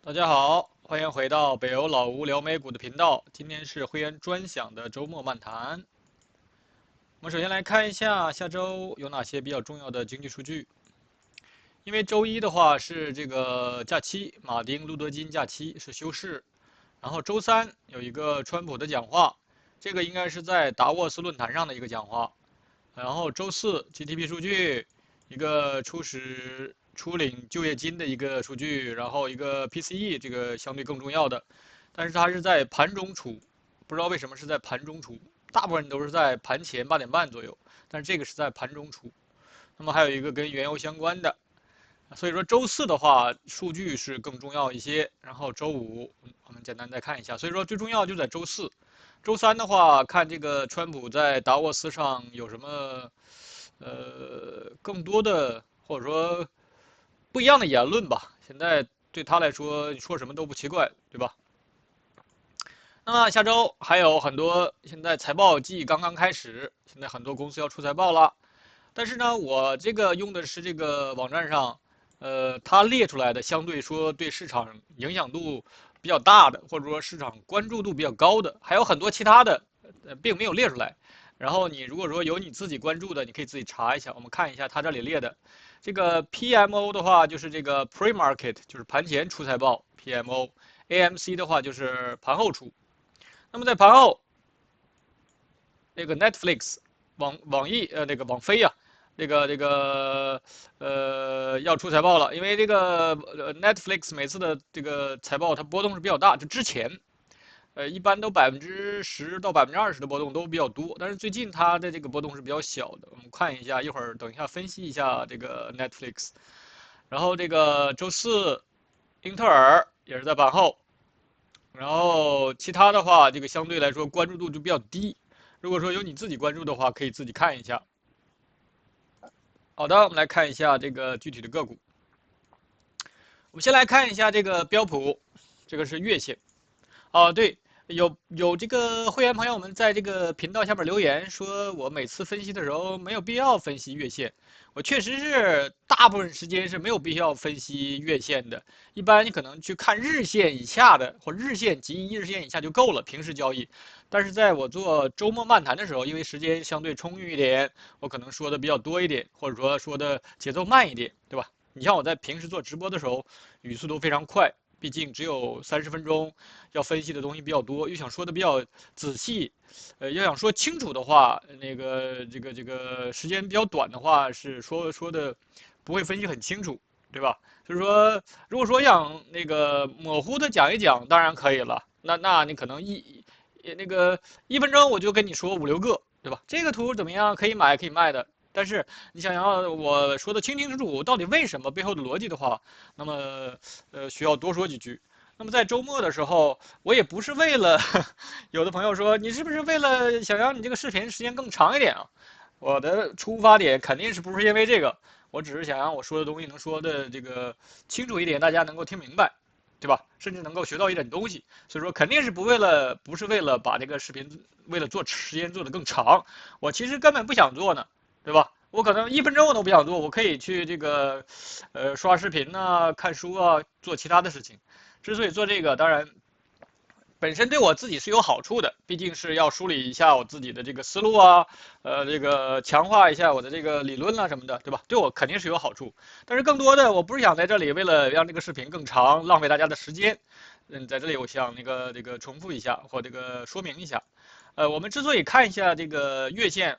大家好，歡迎回到北歐老吳聊美股的頻道。今天是會員專享的周末漫談。我們首先來看一下下周有哪些比較重要的經濟數據。因為周一的話是這個假期，馬丁路德金假期是休市。然後周三有一個川普的講話，這個應該是在達沃斯論壇上的一個講話。然後周四 GDP 數據，一個初領就業金的一個數據，然後一個 PCE 這個相對更重要的，但是它是在盤中出，不知道為什麼是在盤中出，大部分都是在盤前8點半左右，但是這個是在盤中出。那麼還有一個跟原油相關的，所以說周四的話數據是更重要一些，然後周五我們簡单再看一下，所以說最重要就在周四。周三的話，看這個川普在達沃斯上有什麼更多的或者說不一樣的言論吧。現在對他來說，你說什麼都不奇怪，對吧？那麼下周還有很多，現在財報季剛剛開始，現在很多公司要出財報了。但是呢，我這個用的是這個網站上，它列出來的相对說对市场影響度比較大的，或者說市場關注度比較高的，還有很多其他的，並沒有列出來。然後你如果說有你自己關注的，你可以自己查一下。我們看一下它這裡列的，這個 PMO 的話就是這個 pre-market，就是盤前出財報 PMO。AMC 的話就是盤後出。那麼在盤後，那個 Netflix 網易那個網飛啊。要出財報了，因為這個Netflix 每次的這個財報它波動是比較大，就之前，一般都10%到20%的波動都比較多，但是最近它的這個波動是比較小的。我們看一下，一會兒等一下分析一下這個 Netflix。然後這個周四，英特爾也是在盤後，然後其他的話，這個相對來說關注度就比較低。如果說有你自己關注的話，可以自己看一下。好的，我們來看一下這個具體的個股。我們先來看一下這個標普，這個是月線。對，有這個會員朋友們在這個頻道下面留言說，我每次分析的時候沒有必要分析月線。我確實是大部分時間是沒有必要分析月線的。一般你可能去看日線以下的，或日線及1日線以下就夠了，平時交易。但是在我做周末漫談的時候，因為时間相对充裕一點，我可能說的比較多一點，或者說的節奏慢一點，對吧？你像我在平時做直播的時候，語速都非常快，畢竟只有30分鐘，要分析的東西比較多，又想說的比較仔細，要想說清楚的話，那個這個時間比較短的話，是說的不會分析很清楚，对吧？就是說，如果說想那个模糊的講一講，當然可以了。那你可能1分鐘我就跟你說5、6個，對吧？這個圖怎麼樣？可以買可以賣的。但是你想要我說的清清楚楚，到底為什麼背後的邏輯的話，那麼需要多說幾句。那麼在周末的時候，我也不是為了，有的朋友說你是不是為了想讓你這個視頻時間更長一點啊？我的出發點肯定是不是因為這個，我只是想讓我說的東西能說的這個清楚一點，大家能夠聽明白。對吧？甚至能夠學到一點東西，所以說肯定是不是為了把這個視頻為了做時間做得更長，我其實根本不想做呢，對吧？我可能1分鐘我都不想做，我可以去這個刷視頻啊、看書啊、做其他的事情。之所以做這個，當然本身對我自己是有好處的，畢竟是要梳理一下我自己的這個思路啊，這個強化一下我的這個理論啊什麼的，對吧？對我肯定是有好處。但是更多的，我不是想在這裡為了讓這個視頻更長，浪費大家的時間。在這裡我想這個重複一下或這個說明一下。我們之所以看一下這個月線，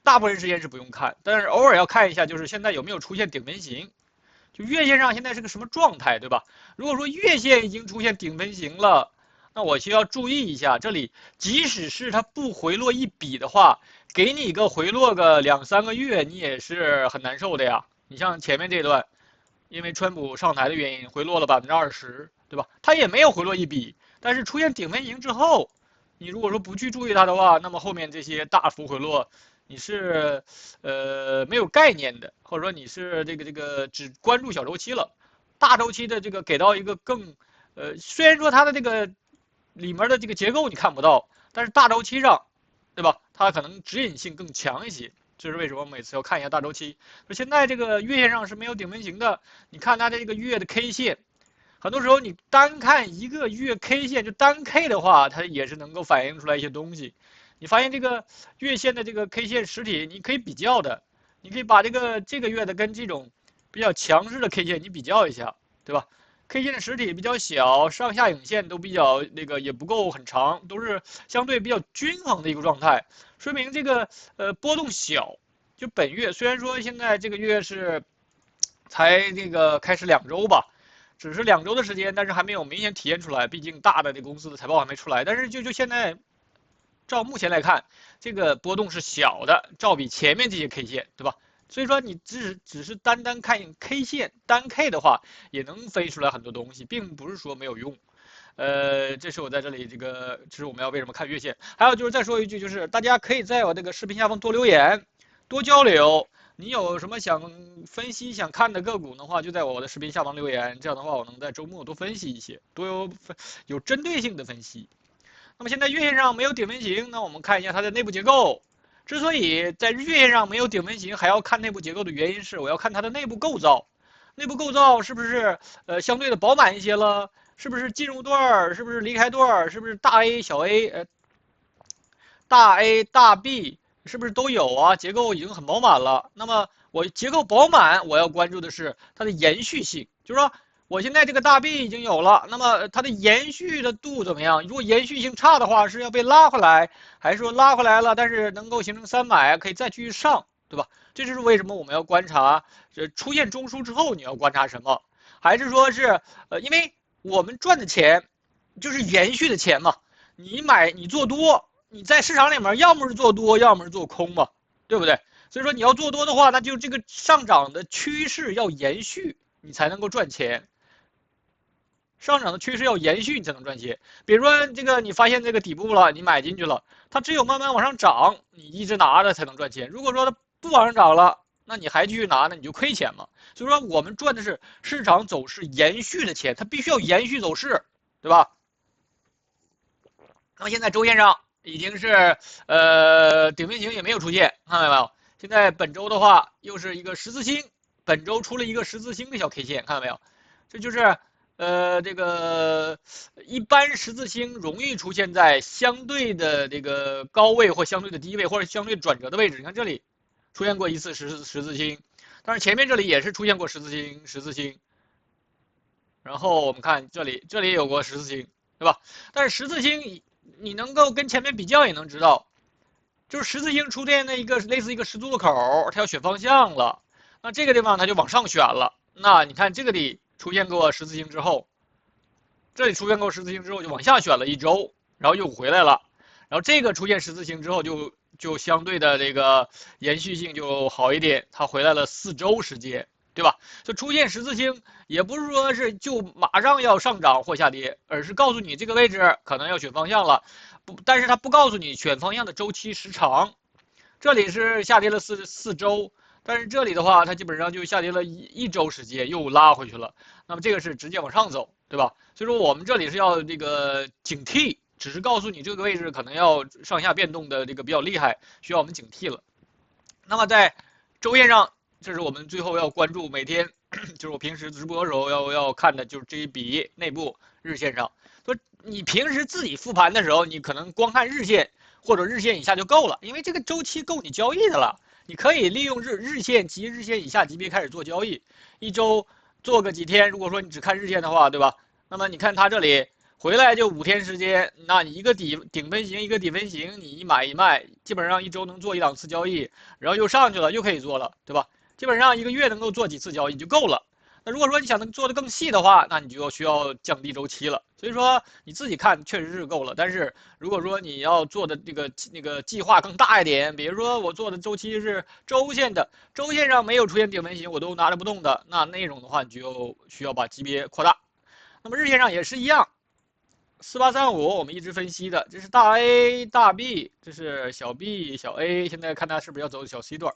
大部分時間是不用看，但是偶爾要看一下，就是現在有沒有出現頂分型。就月線上現在是個什麼狀態，對吧？如果說月線已經出現頂分型了，那我需要注意一下，這裡即使是它不回落一筆的話，給你一個回落個2、3個月，你也是很難受的呀。你像前面這段，因為川普上台的原因，回落了20%，對吧？它也沒有回落一筆，但是出現頂分型之後，你如果說不去注意它的話，那麼後面這些大幅回落，你是沒有概念的，或者說你是這個只關注小周期了，大周期的這個給到一個更雖然說它的這個裡面的這個結構你看不到，但是大周期上，對吧？它可能指引性更強一些。這是為什麼每次要看一下大周期。現在這個月線上是沒有頂分型的，你看它的這個月的 K 線很多時候你單看一个月 K 線，就單 K 的話，它也是能夠反映出來一些東西。你發現這個月線的這個 K 線實體，你可以比較的，你可以把這個月的跟這種比較強勢的 K 線你比較一下，對吧？K 線的實體比較小，上下影線都比較那個也不夠很長，都是相對比較均衡的一個狀態，說明這個波動小。就本月雖然說現在這個月是才那個開始2週吧。只是2週的時間，但是還沒有明顯體現出來。畢竟大的這公司的財報還沒出來。但是就現在，照目前來看，這個波動是小的，照比前面這些 K 線，對吧？所以說你只是單看 K 線，單 K 的話，也能飛出來很多東西，並不是說沒有用。這是我在這裡這是我們要為什麼看月線。還有就是再說一句，就是大家可以在我這個視頻下方多留言，多交流。你有什麼想分析、想看的個股的話，就在我的視頻下方留言。這樣的話，我能在週末多分析一些，多有針對性的分析。那麼現在月線上沒有頂分型，那我們看一下它的內部結構。之所以在月線上沒有頂分型，還要看內部結構的原因是，我要看它的內部構造。內部構造是不是相對的飽滿一些了？是不是進入段？是不是離開段？是不是大 A 小 A？大 A 大 B？是不是都有啊？結構已經很飽滿了。那麼我結構飽滿，我要關注的是它的延續性，就是說我現在這個大 B 已經有了，那麼它的延續的度怎麼樣？如果延續性差的話，是要被拉回來，還是說拉回來了，但是能夠形成300，可以再繼續上，對吧？這就是為什麼我們要觀察，出現中樞之後你要觀察什麼？還是說是因為我們賺的錢就是延續的錢嘛，你做多。你在市場裡面要麼是做多，要麼是做空嘛，對不對？所以說你要做多的話，那就這個上漲的趨勢要延續，你才能夠賺錢。上漲的趨勢要延續，你才能賺錢。比如說這個你發現這個底部了，你買進去了，它只有慢慢往上漲，你一直拿着才能賺錢。如果說它不往上漲了，那你還繼續拿，那你就虧錢嘛。所以說我們賺的是市場走勢延續的錢，它必須要延續走勢，對吧？那麼現在週線上。已經是頂分型也沒有出現，看到沒有？現在本周的話又是一個十字星，本周出了一個十字星的小 K 線，看到沒有？這就是這個一般十字星容易出現在相對的這個高位或相對的低位或者相對轉折的位置。你看這裡出現過一次十字星，但是前面這裡也是出現過十字星，然後我們看這裡也有過十字星，對吧？但是十字星你能夠跟前面比較也能知道，就是十字星出現的一個類似一個十字路口，它要選方向了，那這個地方它就往上選了。那你看這個裡出現過十字星之後，這裡出現過十字星之後就往下選了1周，然後又回來了，然後這個出現十字星之後就相對的這個延續性就好一點，它回來了4周時間。對吧？就出現十字星，也不是說是就馬上要上漲或下跌，而是告訴你這個位置可能要選方向了，但是它不告訴你選方向的周期時長。這裡是下跌了四周，但是這裡的話，它基本上就下跌了一周時間，又拉回去了。那麼這個是直接往上走，對吧？所以說我們這裡是要這個警惕，只是告訴你這個位置可能要上下變動的這個比較厲害，需要我們警惕了。那麼在週線上。這是我們最後要關注，每天就是我平時直播的時候要看的，就是這一筆內部日線上。說你平時自己復盤的時候，你可能光看日線或者日線以下就夠了，因為這個週期夠你交易的了。你可以利用日線及日線以下級別開始做交易，一周做個幾天。如果說你只看日線的話，對吧？那麼你看它這裡回來就5天時間，那你一個頂分型一個底分型，你一買一賣，基本上一周能做1-2次交易，然後又上去了，又可以做了，對吧？基本上1個月能夠做幾次交易就夠了。那如果說你想能做得更細的話，那你就需要降低週期了。所以說你自己看確實是夠了，但是如果說你要做的那個計劃更大一點，比如說我做的週期是週線的，週線上沒有出現頂分型我都拿着不動的，那種的話你就需要把級別擴大。那麼日線上也是一樣，4835我們一直分析的，這是大 A 大 B， 這是小 B 小 A， 現在看它是不是要走小 C 段，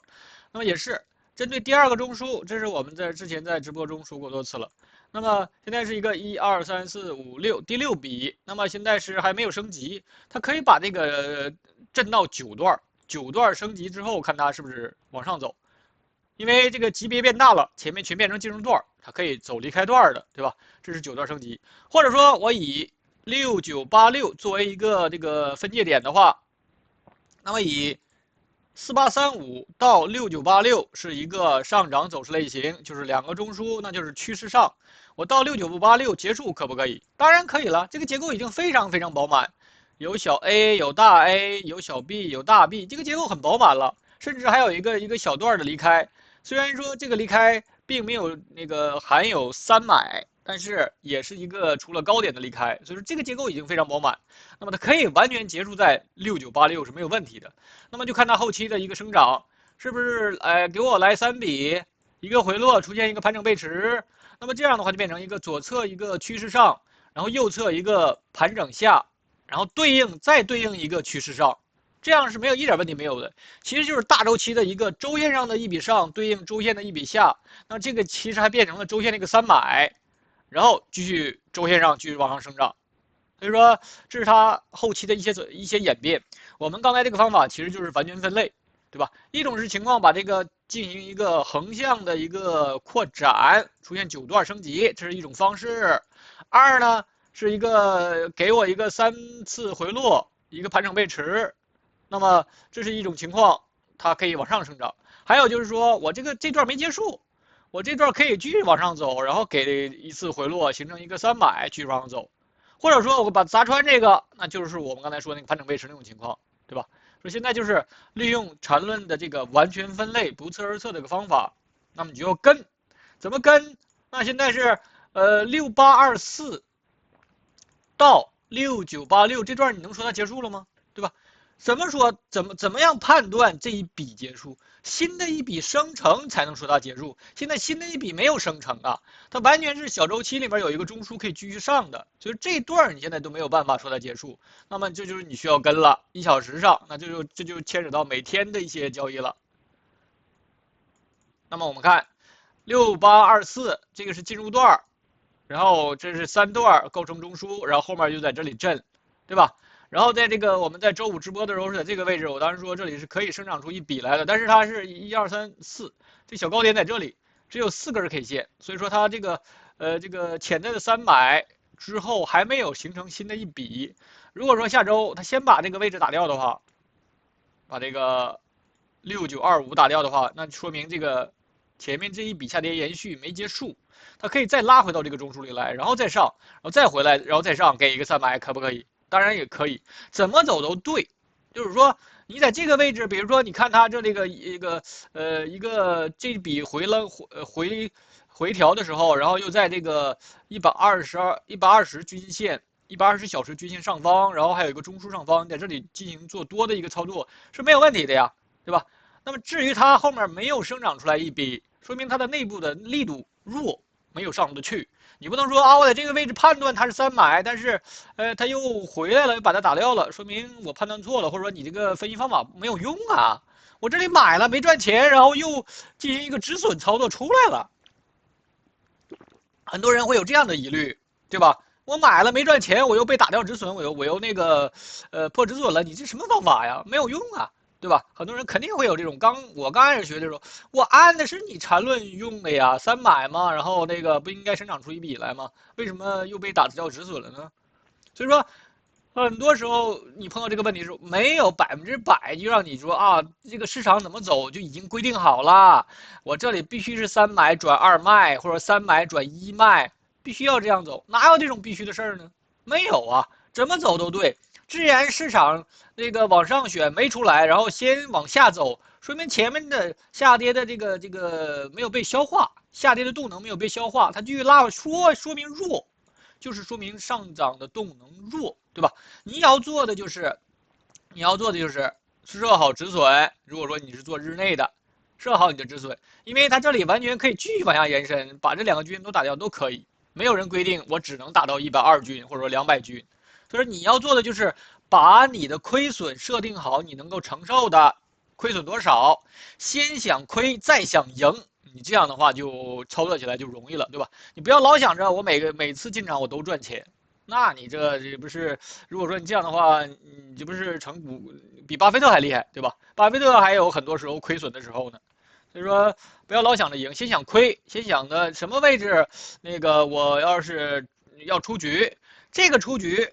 那麼也是。針對第2個中樞，這是我們之前在直播中說過多次了。那麼現在是一個1、2、3、4、5、6第6筆，那麼現在是還沒有升級，它可以把這個震到9段，9段升級之後看它是不是往上走。因为这個級別變大了，前面全變成進入段，它可以走離開段的，對吧？這是9段升級。或者說我以6986作為一個這個分界點的話，那麼以4835到6986是一個上漲走勢類型，就是2個中樞，那就是趨勢上。我到6986結束可不可以？當然可以了，這個結構已經非常非常飽滿，有小 A， 有大 A， 有小 B， 有大 B， 這個結構很飽滿了，甚至還有一個小段的離開。雖然說這個離開並沒有那個含有3買，但是也是一個除了高點的離開，所以說這個結構已經非常飽滿。那麼它可以完全結束在6986是沒有問題的。那麼就看它後期的一個生長，是不是給我來3筆，一個回落出現一個盤整背馳，那麼這樣的話就變成一個左側一個趨勢上，然後右側一個盤整下，然後再對應一個趨勢上，這樣是沒有一點問題沒有的。其實就是大周期的一個周線上的一筆上對應周線的一筆下，那這個其實還變成了周線的一個3買，然後繼續周線上繼續往上生長。所以說這是它後期的一些演變。我們剛才這個方法其實就是完全分類，對吧？一種是情況把這個進行一個橫向的一個擴展，出現9段升級，這是一種方式。二呢是一個給我一個3次回落，一個盤整背馳，那麼這是一種情況，它可以往上生長。還有就是說我這段沒結束，我這段可以繼續往上走，然後給一次回落，形成一個3買繼續往上走。或者說我把砸穿這個，那就是我們剛才說的那個盤整背馳那種情況，對吧？所以現在就是利用纏論的這個完全分類不測而測這個方法，那麼你就要跟，怎麼跟？那現在是6824到6986這段，你能說它結束了嗎？對吧？怎麼說？怎麼樣判斷這一筆結束？新的一筆生成才能說它結束。現在新的一筆沒有生成啊，它完全是小周期裡面有一個中樞可以繼續上的，所以這段你現在都沒有辦法說它結束。那麼這就是你需要跟了1小時上，那這就牽扯到每天的一些交易了。那麼我們看6824這個是進入段，然後這是3段構成中樞，然後後面就在這裡震，對吧？然後在這個我們在周5直播的時候是在這個位置，我當時說這裡是可以生長出一筆來的，但是它是1、2、3、4，這小高點在這裡，只有4根 K 線，所以說它這個潛在的3買之後還沒有形成新的一筆。如果說下周它先把這個位置打掉的話，把這個6925打掉的話，那說明這個前面這一筆下跌延續沒結束，它可以再拉回到這個中樞裡來，然後再上，然後再回來，然後再上，給一個3買，可不可以？當然也可以，怎麼走都對。就是說你在這個位置，比如說你看它這個一個這筆回調的時候，然後又在這個120均線120小時均線上方，然後還有一個中樞上方，在這裡進行做多的一個操作是沒有問題的呀，對吧？那麼至於它後面沒有生長出來一筆，說明它的內部的力度弱，沒有上得去。你不能說啊，我在這個位置判斷它是3買，但是它又回來了，又把它打掉了，說明我判斷錯了，或者說你這個分析方法沒有用啊。我這裡買了沒賺錢，然後又進行一個止損操作出來了，很多人會有這樣的疑慮，對吧？我買了沒賺錢，我又被打掉止損，我又那個破止損了，你這什麼方法呀？沒有用啊。對吧？很多人肯定會有這種，我剛開始學的時候，我按的是你纏論用的呀，3買嘛，然後那個不應該生長出一筆來嗎？為什麼又被打掉止損了呢？所以說，很多時候你碰到這個問題的時候，沒有100%就讓你說啊，這個市場怎麼走就已經規定好了，我這裡必須是3買轉2賣，或者3買轉1賣，必須要這樣走，哪有這種必須的事兒呢？沒有啊，怎麼走都對。既然市場那個往上選沒出來，然後先往下走，說明前面的下跌的這個沒有被消化，下跌的動能沒有被消化，它繼續拉，說明弱，就是說明上漲的動能弱，對吧？你要做的就是設好止損。如果說你是做日內的，設好你的止損，因為它這裡完全可以繼續往下延伸，把這2個均都打掉都可以，沒有人規定我只能打到120均或者說200均。所以說你要做的就是把你的虧損設定好，你能夠承受的虧損多少，先想虧再想贏，你這樣的話就操作起來就容易了，對吧？你不要老想着我每次進場我都賺錢，那你這不是，如果說你這樣的話，你這不是成股比巴菲特還厲害，對吧？巴菲特還有很多時候虧損的時候呢。所以說不要老想着贏，先想虧，先想着什麼位置，那個我要是要出局，這個出局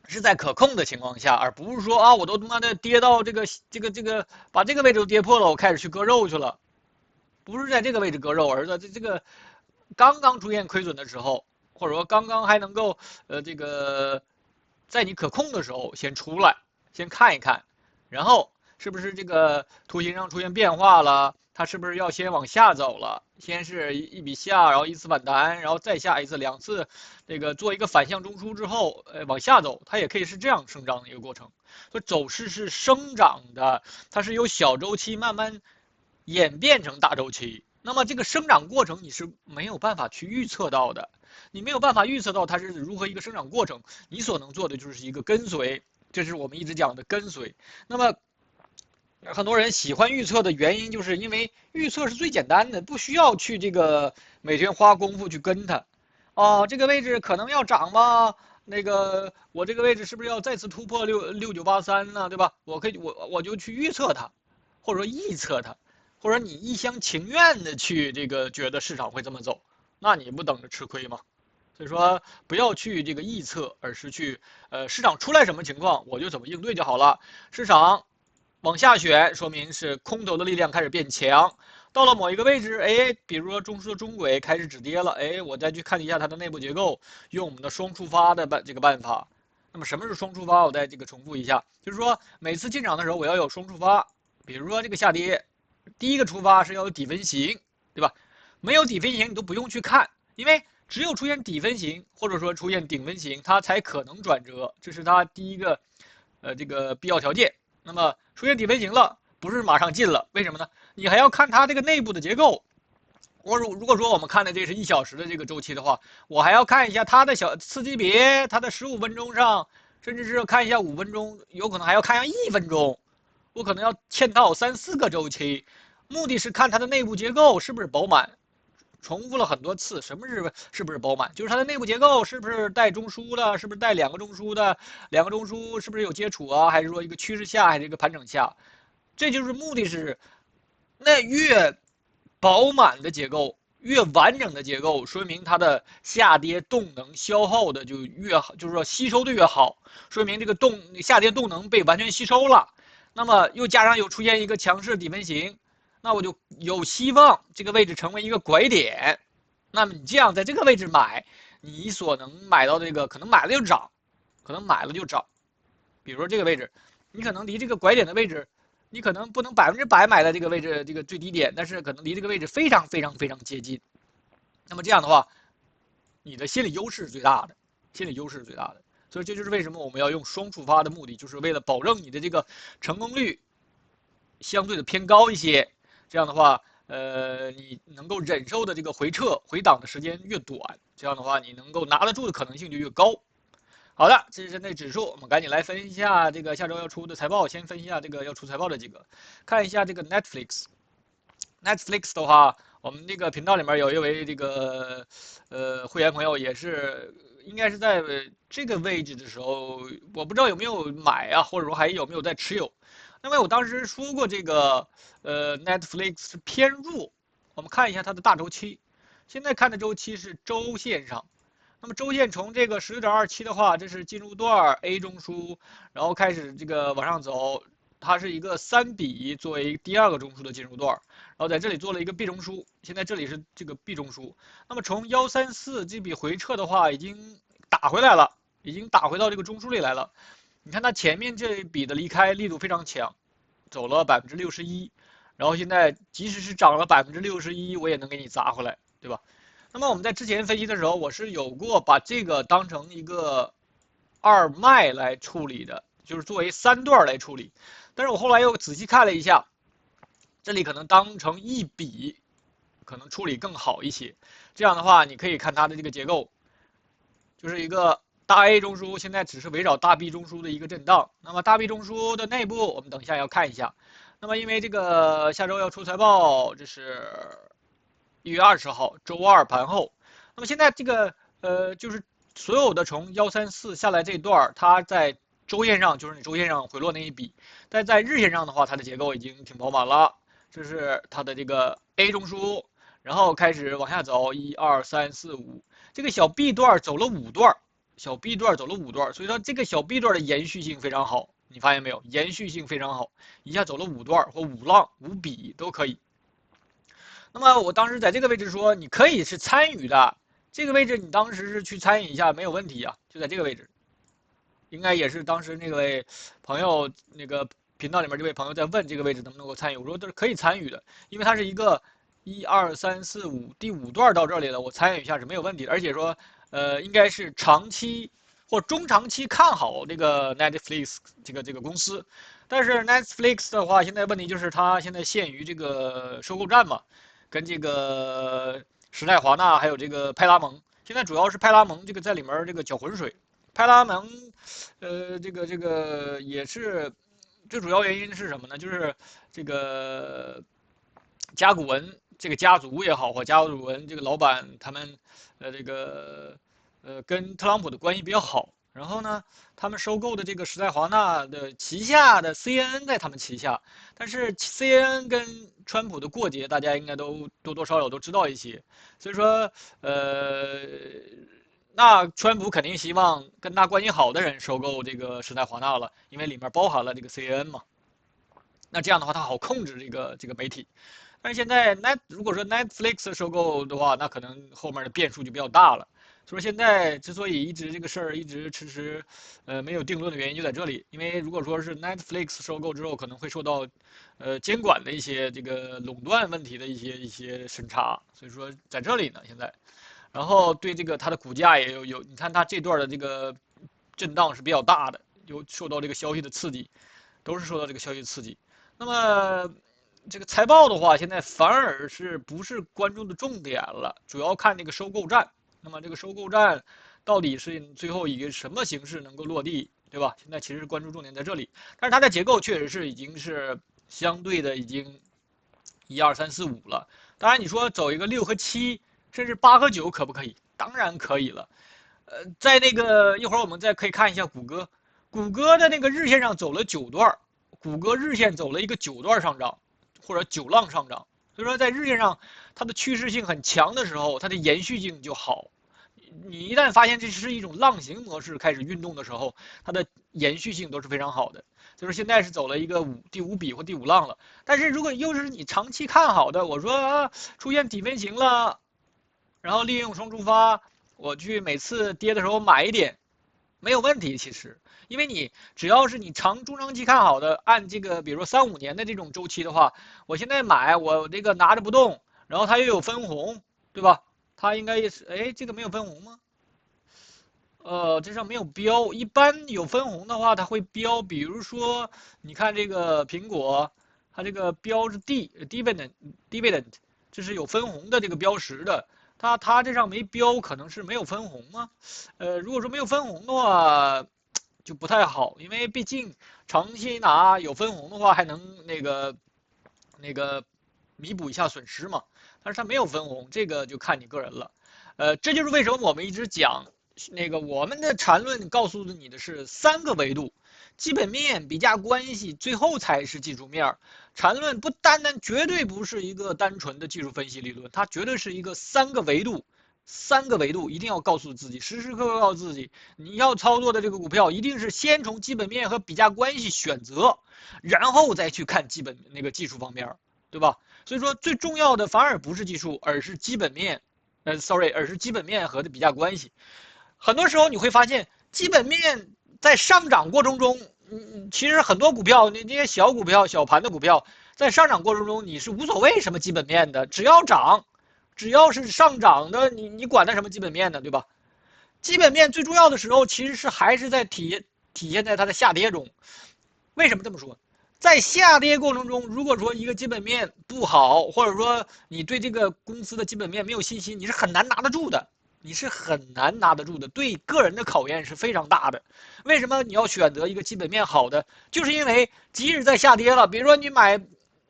是在可控的情況下，而不是說啊我都他媽的跌到这个把这個位置都跌破了，我開始去割肉去了，不是在這個位置割肉，而在這個剛剛出現虧損的時候，或者說剛剛還能夠這個在你可控的時候先出來，先看一看，然後是不是這個圖形上出現變化了？它是不是要先往下走了？先是一筆下，然後一次反彈，然後再下一次，兩次，這個做一個反向中樞之後，往下走，它也可以是這樣生長的一個過程。所以走勢是生長的，它是由小周期慢慢演變成大周期。那麼這個生長過程你是沒有辦法去預測到的，你沒有辦法預測到它是如何一個生長過程，你所能做的就是一個跟隨，這是我們一直講的跟隨。那麼很多人喜歡預測的原因，就是因為預測是最簡單的，不需要去這個每天花功夫去跟它。哦，這個位置可能要漲嗎？那個我這個位置是不是要再次突破6983呢？對吧？我就去預測它，或者說臆測它，或者你一廂情願的去這個覺得市場會這麼走，那你不等着吃虧嗎？所以說不要去這個臆測，而是去市場出來什麼情況我就怎麼應對就好了。市場往下選，說明是空頭的力量開始變強。到了某一個位置，哎，比如說中樞中軌開始止跌了，哎，我再去看一下它的內部結構，用我們的雙觸發的這個辦法。那麼什麼是雙觸發？我再這個重複一下，就是說每次進場的時候我要有雙觸發。比如說這個下跌，第一個觸發是要有底分型，對吧？沒有底分型你都不用去看，因為只有出現底分型或者說出現頂分型，它才可能轉折，這是它第一個這個必要條件。那麼出現底分型了，不是馬上進了，為什麼呢？你還要看它這個內部的結構。如果說我們看的這是1小時的這個周期的話，我還要看一下它的次級別，它的15分鐘上，甚至是看一下5分鐘，有可能還要看一下1分鐘，我可能要嵌套3、4個周期，目的是看它的內部結構是不是飽滿。重複了很多次，什麼是不是飽滿？就是它的內部結構是不是帶中樞的，是不是帶2個中樞的，2個中樞是不是有接觸啊？還是說一個趨勢下，還是一個盤整下？這就是目的是，那越飽滿的結構，越完整的結構，說明它的下跌動能消耗的就越好，就是說吸收的越好，說明這個下跌動能被完全吸收了。那麼又加上有出現一個強勢底分型。那我就有希望這個位置成為一個拐點，那麼你這樣在這個位置買，你所能買到這個可能買了就漲，可能買了就漲。比如說這個位置，你可能離這個拐點的位置，你可能不能100%買在這個位置這個最低點，但是可能離這個位置非常接近。那麼這樣的話，你的心理優勢是最大的，心理優勢是最大的。所以這就是為什麼我們要用雙觸發的目的，就是為了保證你的這個成功率相對的偏高一些。這樣的話，你能夠忍受的這個回檔的時間越短，這樣的話，你能夠拿得住的可能性就越高。好的，這是針對指數，我們趕緊來分析一下這個下周要出的財報。先分析一下這個要出財報的幾個，看一下這個 Netflix 的話，我們這個頻道裡面有一位這個會員朋友也是，應該是在這個位置的時候，我不知道有沒有買啊，或者說還有沒有在持有。那麼我當時說過，這個Netflix 是偏弱。我們看一下它的大周期，現在看的周期是周線上。那麼周線從這個16.27的話，這是進入段 A 中樞，然後開始這個往上走，它是一個3比作為第2個中樞的進入段，然後在這裡做了一個 B 中樞，現在這裡是這個 B 中樞。那麼從134這筆回撤的話，已經打回來了，已經打回到這個中樞裡來了。你看它前面這一筆的離開力度非常強，走了61%，然後現在即使是漲了61%，我也能給你砸回來，對吧？那麼我們在之前分析的時候，我是有過把這個當成一個2脈來處理的，就是作為3段來處理。但是我後來又仔細看了一下，這裡可能當成1筆，可能處理更好一些。這樣的話，你可以看它的這個結構，就是一個大 A 中樞，現在只是圍繞大 B 中樞的一個震盪。那麼大 B 中樞的內部，我們等一下要看一下。那麼因為這個下周要出財報，這是1月20號周二盤後。那麼現在這個就是所有的從134下來這段，它在周線上就是你周線上回落那一筆，但在日線上的話，它的結構已經挺飽滿了。這是它的這個 A 中枢，然后開始往下走，1、2、3、4、5，這個小 B 段走了5段，小 B 段走了5段，所以說這個小 B 段的延續性非常好，你發現沒有？延續性非常好，一下走了5段或5浪、5筆都可以。那麼我當時在這個位置說，你可以是參與的，這個位置你當時是去參與一下沒有問題啊，就在這個位置，應該也是當時那位朋友那個頻道裡面這位朋友在問這個位置能不能夠參與，我說都是可以參與的，因為它是一個1、2、3、4、5第5段到這裡了，我參與一下是沒有問題的，而且說應該是長期或中長期看好这個 Netflix 这個公司，但是 Netflix 的話，现在問題就是它現在陷於這個收購戰嘛。跟這個時代華納還有這個派拉蒙，現在主要是派拉蒙這個在裡面這個攪渾水。派拉蒙，這個也是最主要原因是什麼呢？就是這個甲骨文這個家族也好，或甲骨文這個老板他們跟特朗普的關係比較好。然後呢，他們收購的這個時代華納的旗下的 CNN 在他們旗下，但是 CNN 跟川普的過節，大家應該都多多少少都知道一些，所以說，那川普肯定希望跟他關係好的人收購這個時代華納了，因為裡面包含了這個 CNN 嘛，那這樣的話他好控制這個媒體。但是現在如果說 Netflix 收購的話，那可能後面的變數就比較大了。所以現在之所以一直這個事兒一直遲遲沒有定論的原因就在這裡，因為如果說是 Netflix 收購之後，可能會受到監管的一些這個壟斷問題的一些審查，所以說在這裡呢現在，然後對這個它的股價也有，你看它這段的這個震盪是比較大的，有受到這個消息的刺激，都是受到這個消息刺激。那麼這個財報的話，現在反而是不是關注的重點了，主要看這個收購戰。那麼這個收購戰到底是最後以一個什麼形式能夠落地，對吧？現在其實關注重點在這裡，但是它的結構確實是已經是相對的已經1、2、3、4、5了。當然你說走一個6和7，甚至8和9可不可以？當然可以了。在那個一會兒我們再可以看一下谷歌，谷歌的那個日線上走了9段，谷歌日線走了一個9段上漲，或者9浪上漲。所以說在日線上它的趨勢性很強的時候，它的延續性就好。你一旦發現這是一種浪形模式開始運動的時候，它的延續性都是非常好的。就是現在是走了一個第5筆或第5浪了，但是如果又是你長期看好的，我說出現底分型了，然後利用双觸發，我去每次跌的時候買一點，沒有問題。其實，因為你只要是你中長期看好的，按這個比如說3、5年的這種周期的話，我現在買，我這個拿着不動，然後它又有分紅，對吧？它应该也是，哎，这個沒有分紅嗎？這上沒有標。一般有分紅的話，它會標。比如說，你看這個蘋果，它這個標是 dividend，這是有分紅的這個標識的。它這上沒標，可能是沒有分紅嗎？如果說沒有分紅的話，就不太好，因為畢竟長期拿有分紅的話，還能那個彌補一下損失嘛。但是它沒有分紅，這個就看你個人了。這就是為什麼我們一直講我們的禪論告訴你的是3個維度：基本面、比價關係，最後才是技術面。禪論不單絕對不是一個單純的技術分析理論，它絕對是一個3個維度。3個維度一定要告訴自己，時時刻刻告訴自己，你要操作的這個股票一定是先從基本面和比價關係選擇，然後再去看技術方面，對吧？所以說最重要的反而不是技術，而是基本面，而是基本面和比價關係。很多時候你會發現，基本面在上漲過程中，其實很多股票，你这些小股票、小盤的股票，在上漲過程中你是無所謂什麼基本面的，只要漲，只要是上漲的，你管它什麼基本面呢，對吧？基本面最重要的時候，其實是還是在體現在它的下跌中。為什麼這麼說？在下跌過程中，如果說一個基本面不好，或者說你對這個公司的基本面沒有信心，你是很難拿得住的，对個人的考驗是非常大的。為什麼你要選擇一個基本面好的？就是因為即使在下跌了，比如說你買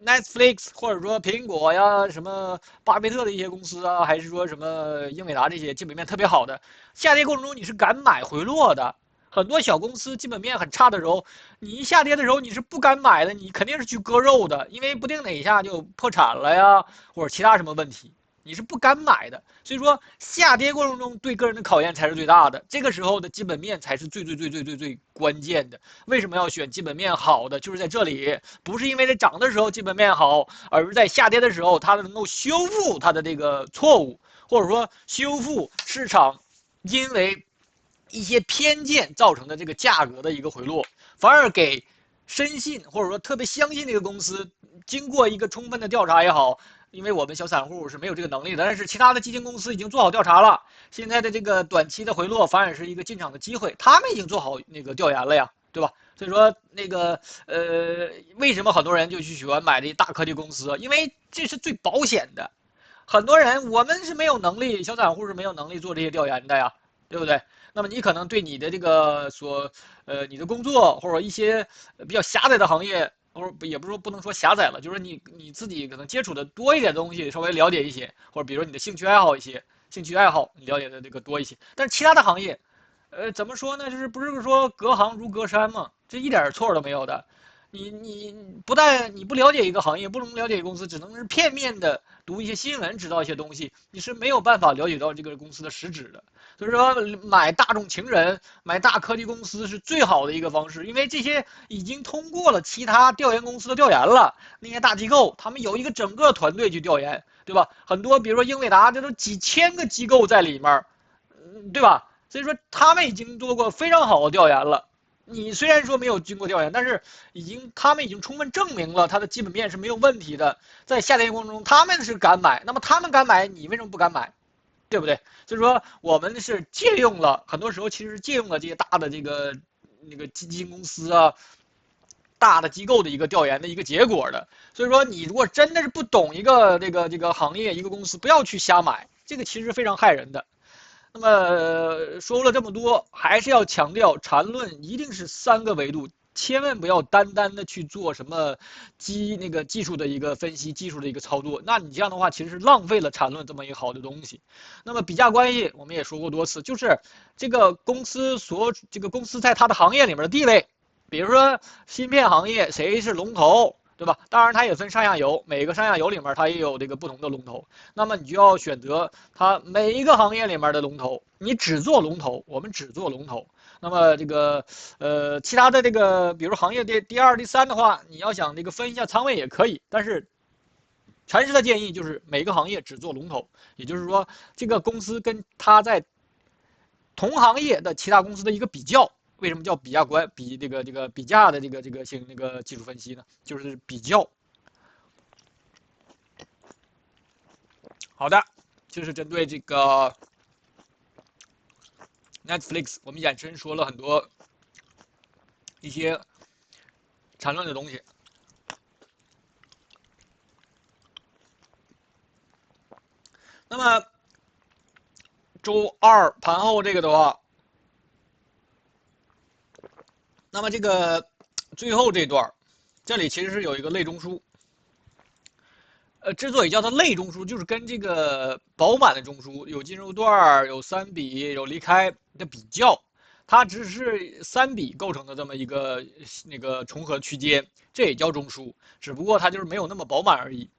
Netflix 或者說蘋果呀，什麼巴菲特的一些公司啊，還是說什麼英偉達這些基本面特別好的，下跌過程中你是敢買回落的。很多小公司基本面很差的时候，你一下跌的时候你是不敢买的，你肯定是去割肉的，因为不定哪一下就破產了呀，或者其他什麼問題，你是不敢買的。所以說下跌過程中對個人的考驗才是最大的，這個時候的基本面才是最關鍵的。為什麼要選基本面好的？就是在這裡，不是因為在漲的時候基本面好，而是在下跌的時候它能夠修復它的這個錯誤，或者說修復市場因為一些偏見造成的這個價格的一個回落，反而給深信或者說特別相信這個公司，經過一個充分的調查也好，因為我們小散戶是沒有這個能力的，但是其他的基金公司已經做好調查了，現在的這個短期的回落反而是一個進場的機會，他們已經做好那個調研了呀，對吧？所以說那個為什麼很多人就去喜歡買這大科技公司？因為這是最保險的。很多人我們是沒有能力，小散戶是沒有能力做這些調研的呀，對不對？那麼你可能對你的這個你的工作或者一些比較狹窄的行業，或者也不是說不能說狹窄了，就是你自己可能接觸的多一點的東西稍微了解一些，或者比如你的興趣爱好你了解的这個多一些。但是其他的行業，怎麼說呢？就是不是說隔行如隔山嘛，這一點錯都沒有的。你不但你不了解一個行業，不能了解一個公司，只能是片面的讀一些新聞，知道一些東西，你是沒有辦法了解到這個公司的實質的。所以說，買大眾情人、買大科技公司是最好的一個方式，因為這些已經通過了其他調研公司的調研了。那些大機構，他們有一個整個團隊去調研，對吧？很多，比如說英偉達，這都幾千個機構在裡面，對吧？所以說，他們已經做過非常好的調研了。你雖然說沒有經過調研，但是他們已經充分證明了它的基本面是沒有問題的。在下跌過程中，他們是敢買，那麼他們敢買，你為什麼不敢買？對不對？所以說我們是借用了，很多時候其實是借用了這些大的那個基金公司啊、大的機構的一個調研的一個結果的。所以說你如果真的是不懂一個這個行業、一個公司，不要去瞎買，這個其實是非常害人的。那麼說了這麼多，還是要強調，纏論一定是3個維度，千萬不要單的去做什麼技術的一個分析、技術的一個操作。那你這樣的話，其實是浪費了纏論這麼一個好的東西。那麼比價關係，我們也說過多次，就是這個公司在它的行業裡面的地位，比如說芯片行業誰是龍頭，對吧？當然它也分上下游，每個上下游裡面它也有這個不同的龍頭，那麼你就要選擇它每一個行業裡面的龍頭，你只做龍頭，我們只做龍頭。那麼這個其他的這個比如行業的第2、第3的話，你要想這個分一下倉位也可以，但是禪師的建議就是每個行業只做龍頭，也就是說這個公司跟它在同行業的其他公司的一個比較。為什麼叫比價比價的這個技術分析呢？就是比較。好的，就是針對這個 Netflix， 我們延伸說了很多一些纏論的東西。那麼周2盤後這個的話。那麼這個最後這段，這裡其實是有一個類中樞。之所以叫它類中樞，就是跟這個飽滿的中樞有進入段、有3筆、有離開的比較，它只是3筆構成的這麼一個重合區間，這也叫中樞，只不過它就是沒有那麼飽滿而已。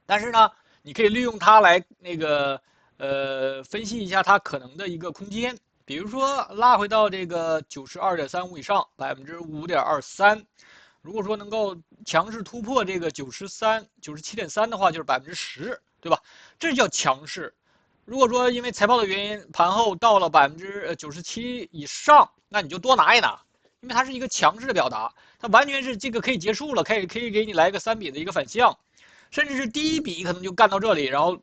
但是呢，你可以利用它來分析一下它可能的一個空間。比如說拉回到這個92.35以上，5.23%，如果說能夠強勢突破這個97.3的話，就是10%，對吧？這叫強勢。如果說因為財報的原因，盤後到了97%以上，那你就多拿一拿，因為它是一個強勢的表達，它完全是這個可以結束了，可以給你來個3筆的一個反向，甚至是第1筆可能就幹到這裡，然後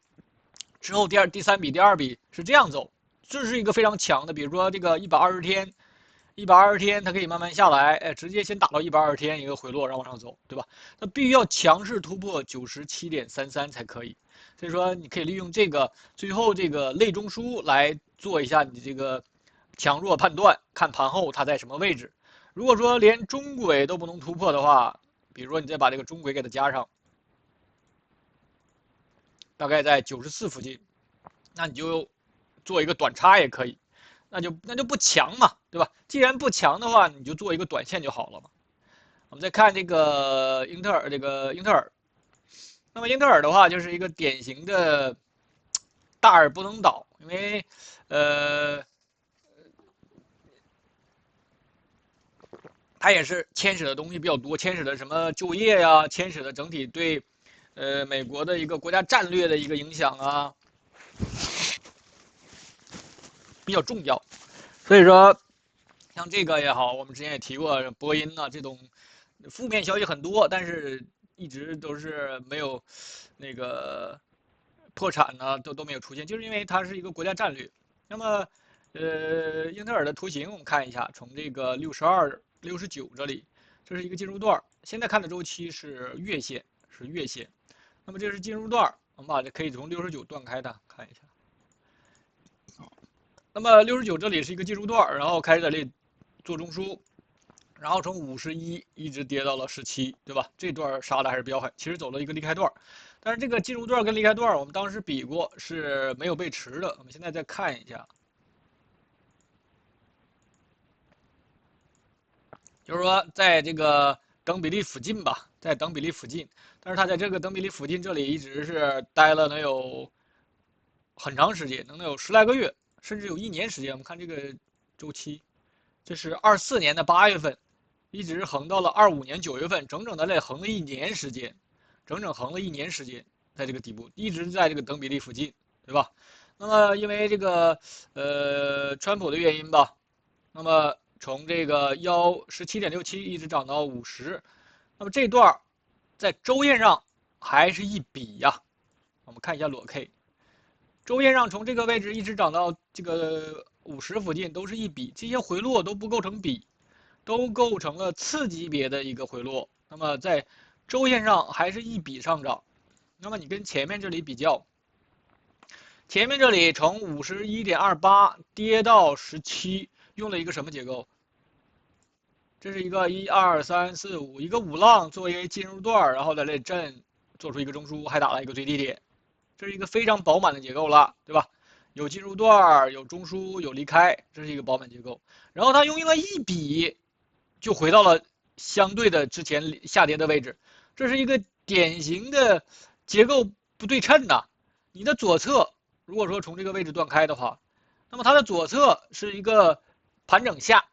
之後第3筆、第2筆是這樣走。這是一個非常強的，比如說這個120天，它可以慢慢下來，直接先打到120天一個回落，然後往上走，對吧？它必須要強勢突破97.33才可以。所以說，你可以利用這個最後這個類中樞來做一下你這個強弱判斷，看盤後它在什麼位置。如果說連中軌都不能突破的話，比如說你再把這個中軌給它加上，大概在94附近，那你就做一個短差也可以。那就不強嘛，对吧？既然不強的话，你就做一个短线就好了嘛。我们再看这个英特尔，那么英特尔的话就是一个典型的大而不能倒，因为呃它也是牵扯的東西比较多，牵扯的什么就业呀，牵扯的整体对美国的一个国家战略的一个影响啊，比较重要。所以说，像这个也好，我们之前也提过，波音啊这种负面消息很多，但是一直都是没有那个破产呢，都没有出现，就是因为它是一个国家战略。那么，英特尔的图形我们看一下，从这个62、69这里，这是一个进入段，现在看的周期是月线，那么这是进入段，我们把这可以从69断开它看一下。那么69这里是一个进入段，然后开始在这里做中枢，然后从51一直跌到了17，对吧？这段杀的還是比較狠，其實走了一個離開段，但是這個進入段跟離開段我們當時比過是沒有背馳的，我們現在再看一下，就是說在這個等比例附近吧，在等比例附近，但是它在這個等比例附近這裡一直是待了能有很長時間，能有10來個月，甚至有1年時間。我們看這個周期，這是24年的8月份。一直橫到了25年9月份，整整的這橫了1年時間，在這個底部一直在這個等比例附近，對吧？那麼因為這個川普的原因吧，那麼從這個17.67一直漲到50，那麼這段在周線上還是一筆呀。我們看一下裸 K， 周線上從這個位置一直漲到這個50附近都是一筆，這些回落都不構成筆。都構成了次級別的一個回落，那麼在周線上還是一筆上漲。那麼你跟前面這裡比較，前面這裡從51.28跌到17，用了一個什麼結構？這是一個1、2、3、4、5，一個五浪作為進入段，然後在這裡震，做出一個中樞，還打了一個最低點，這是一個非常飽滿的結構了，對吧？有進入段，有中樞，有離開，這是一個飽滿結構。然後它用了一筆。就回到了相對的之前下跌的位置，這是一個典型的結構不對稱的。你的左側如果說從這個位置斷開的話，那麼它的左側是一個盤整下，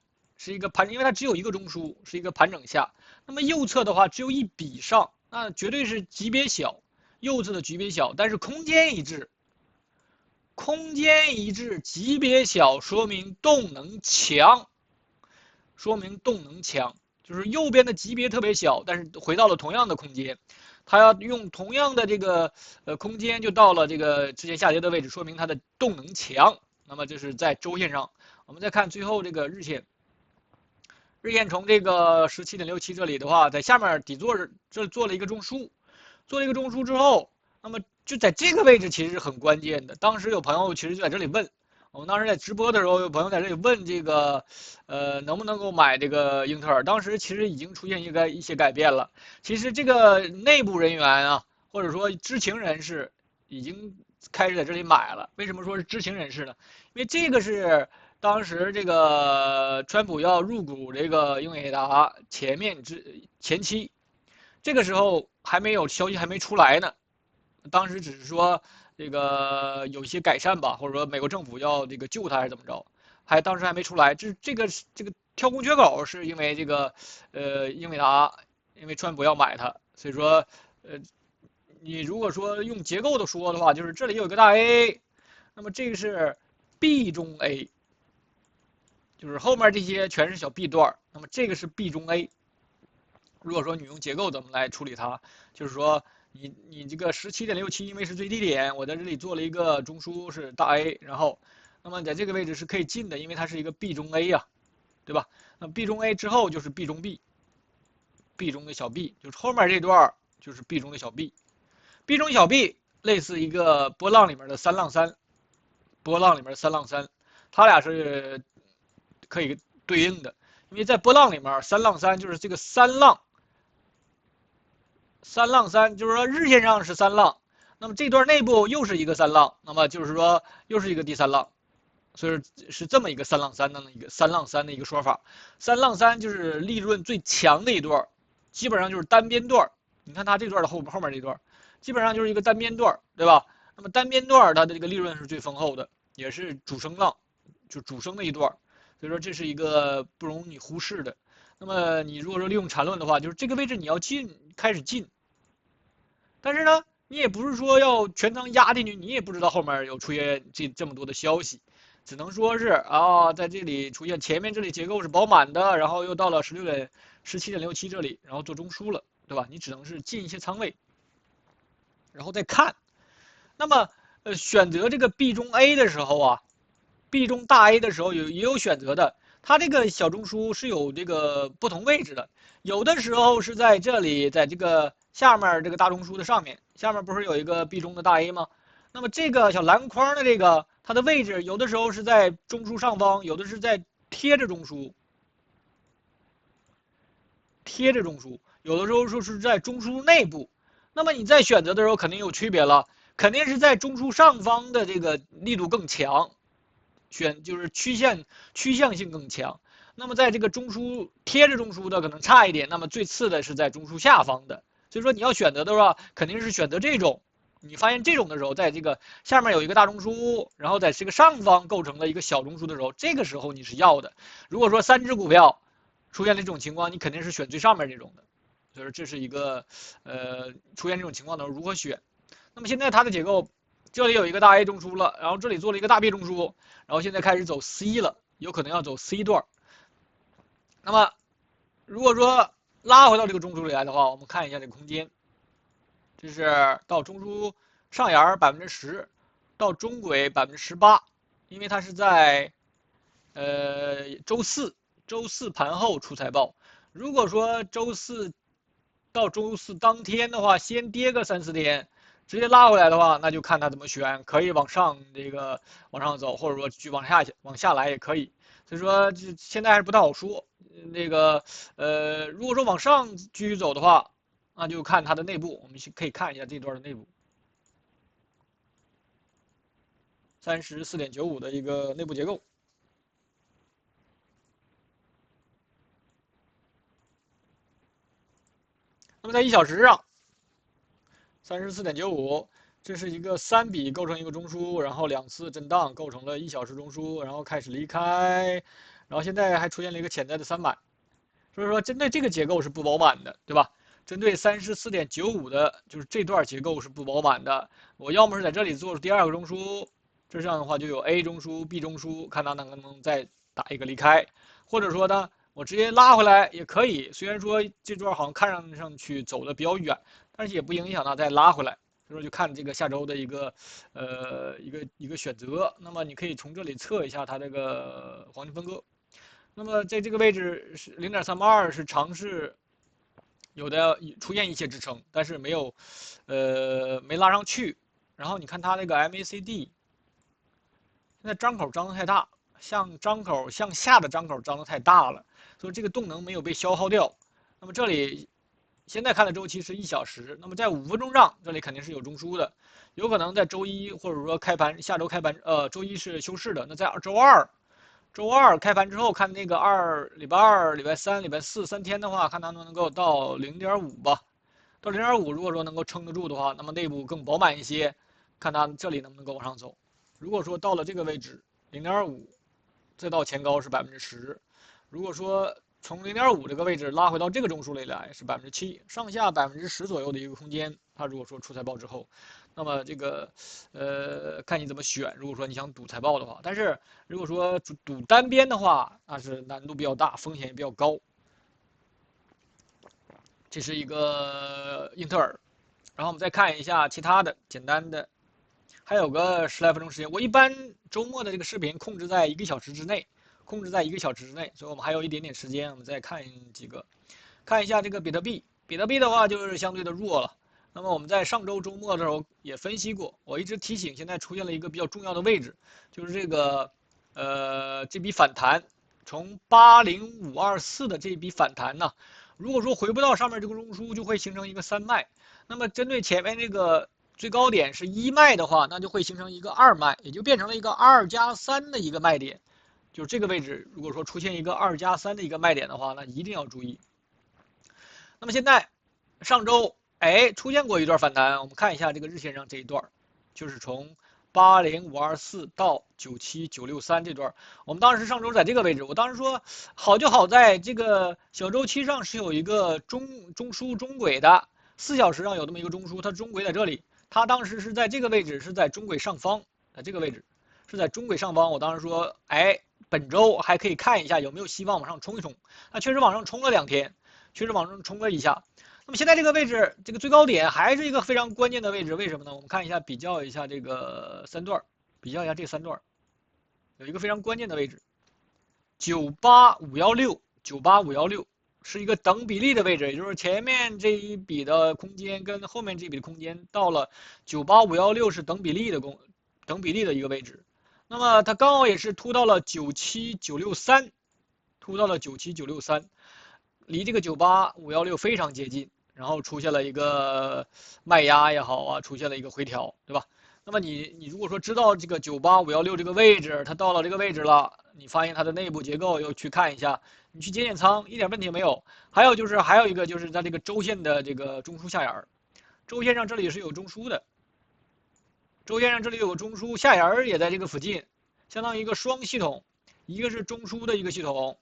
因為它只有一個中樞，是一個盤整下。那麼右側的話只有一筆上，那絕對是級別小，右側的級別小，但是空間一致，級別小，說明動能強。就是右邊的級別特別小，但是回到了同樣的空間，它要用同樣的這個空間就到了這個之前下跌的位置，說明它的動能強。那麼就是在周線上，我們再看最後這個日線，從這個17.67這裡的話，在下面底座這做了一個中樞，之後，那麼就在這個位置其實是很關鍵的。當時有朋友其實就在這裡問。我們當時在直播的時候，有朋友在這裡問這個，能不能夠買這個英特爾？當時其實已經出現一些改變了。其實這個內部人員啊，或者說知情人士，已經開始在這裡買了。為什麼說是知情人士呢？因為這個是當時這個川普要入股這個英偉達前期，這個時候還沒有消息還沒出來呢，當時只是說。這個有一些改善吧，或者說美國政府要這個救他還是怎麼着，當時還沒出來。這個跳空缺口是因為這個英偉達，因為川普要買它，所以說你如果說用結構的說的話，就是這裡有一個大 A， 那麼這個是 B 中 A， 就是後面這些全是小 B 段，那麼這個是 B 中 A。如果說你用結構怎麼來處理它，就是說。你這個17.67因為是最低點，我在這裡做了一個中樞是大 A， 然後，那麼在這個位置是可以進的，因為它是一個 B 中 A 呀，對吧？那 B 中 A 之後就是 B 中 B，B 中的小 B， 就是後面這段就是 B 中的小 B，B 中小 B 類似一個波浪裡面的3浪3，它倆是可以對應的，因為在波浪裡面3浪3就是這個3浪3就是說日線上是3浪，那麼這段內部又是一個3浪，那麼就是說又是一個第3浪，所以說是這麼一個三浪三的一個说法。三浪三就是利潤最強的一段，基本上就是單邊段。你看它这段的後面這段，基本上就是一個單邊段，對吧？那麼單邊段它的這個利潤是最豐厚的，也是主升浪，就主升的一段。所以說這是一個不容你忽視的。那麼你如果說利用纏論的話，就是这個位置你要開始進，但是呢，你也不是說要全倉壓進去，你也不知道後面有出現這麼多的消息，只能說是啊，在這裡出現前面這裡結構是飽滿的，然後又到了17.67這裡，然後做中樞了，對吧？你只能是進一些倉位，然後再看。那麼選擇這個 B 中 A 的時候啊，B 中大 A 的時候也有選擇的，它這個小中樞是有這個不同位置的，有的时候是在這裡，在這個下面這個大中樞的上面，下面不是有一個 B 中的大 A 嗎？那麼這個小籃筐的這個它的位置，有的时候是在中樞上方，有的是在貼着中樞，有的时候是在中枢內部。那麼你在選擇的时候肯定有区別了，肯定是在中樞上方的這個力度更強，就是趨向性更強。那麼在這個中樞貼着中樞的可能差一點，那麼最次的是在中樞下方的。所以說你要選擇的話，肯定是選擇這種。你發現這種的時候，在這個下面有一個大中樞，然後在這個上方構成了一個小中樞的時候，這個時候你是要的。如果說3隻股票出現了這種情況，你肯定是選最上面這種的。所以說這是一個出現這種情況的时候如何選。那麼現在它的結構，這裡有一個大 A 中樞了，然後這裡做了一個大 B 中樞，然後現在開始走 C 了，有可能要走 C 段。那麼如果說拉回到這個中樞裡來的話，我們看一下這個空間，這是到中樞上沿10%，到中軌18%，因为它是在周四盤後出財報。如果說周四到周四當天的話，先跌個3-4天，直接拉回來的話，那就看它怎麼選，可以往上往上走，或者說去往下來也可以。所以說現在還是不太好說。如果說往上繼續走的話，那就看它的內部，我們可以看一下這段的內部，34.95的一個內部結構。那麼在1小時上，34.95，這是一個3筆構成一個中樞，然後2次震盪構成了1小時中樞，然後開始離開，然後現在還出現了一個潛在的300，所以說針對這個結構是不飽滿的，對吧？針對34.95的，就是這段結構是不飽滿的。我要麼是在這裡做第2個中樞，這樣的話就有 A 中樞、B 中樞，看它能不能再打一個離開，或者說呢，我直接拉回來也可以。雖然說這段好像看上去走的比較遠，但是也不影響它再拉回來。所以說就看這個下周的一個選擇。那麼你可以從這裡測一下它這個黃金分割。那麼在這個位置是0.382是嘗試有的出現一些支撐，但是沒拉上去。然後你看它那個 MACD， 現在張口張得太大，向下的張口張得太大了，所以這個動能沒有被消耗掉。那麼這裡現在看的周期是1小時，那麼在5分鐘上，這裡肯定是有中樞的，有可能在周一或者說開盤，下周開盤，周一是休市的，那在周二開盤之後，看那個禮拜二、禮拜三、禮拜四3天的話，看它能夠到 0.5 吧。到 0.5， 如果說能夠撐得住的話，那麼內部更飽滿一些，看它這裡能不能夠往上走。如果說到了這個位置 0.5， 再到前高是10%。如果說從 0.5 這個位置拉回到這個中樞裡來是 7%， 上下 10%左右的一個空間。它如果說出財報之後，那麼這個看你怎麼選。如果說你想賭財報的話，但是如果說賭單邊的話，那是難度比較大，風險也比較高。這是一個英特爾，然後我們再看一下其他的簡單的，還有個10來分鐘時間。我一般周末的這個視頻控制在1個小時之內，所以我們還有一點點時間，我們再看幾個，看一下這個比特幣。比特幣的話就是相對的弱了。那麼我們在上周周末的時候也分析過，我一直提醒，現在出現了一個比較重要的位置，就是這個這筆反彈，從80524的這筆反彈如果說回不到上面這個中樞，就會形成一個3脈。那麼針對前面這個最高點是一賣的話，那就會形成一個二賣，也就变成了一個2+3的一個賣點。就是这个位置，如果说出现一个2+3的一个卖点的话，那一定要注意。那么现在上周出现过一段反弹，我们看一下这个日线上这一段，就是从80524到97963这段，我们当时上周在这个位置，我当时说好就好在这个小周期上是有一个中枢中轨的，4小时上有这么一个中枢，它中轨在这里，它当时是在这个位置，是在中轨上方，在这个位置是在中轨上方，我当时说本周还可以看一下有没有希望往上冲一冲，那确實往上衝了2天，確實往上衝了一下。那麼現在這個位置，這個最高點還是一個非常關鍵的位置，為什麼呢？我們看一下，比較一下這個3段，比較一下這3段，有一個非常關鍵的位置，98516， 98516是一個等比例的位置，也就是前面這一筆的空間跟後面這一筆的空間到了98516是等比例的一個位置。那麼它剛好也是突到了97963，突到了97963，離這個98516非常接近，然後出現了一個賣壓也好啊，出現了一個回調，對吧？那麼你如果說知道這個98516這個位置，它到了這個位置了，你發現它的內部結構又去看一下，你去減倉一點問題沒有。還有一個就是在這個周線的這個中樞下沿，周線上這裡是有中樞的。周線上這裡有個中樞，下沿也在這個附近，相當於一個雙系統，一個是中樞的一個系統，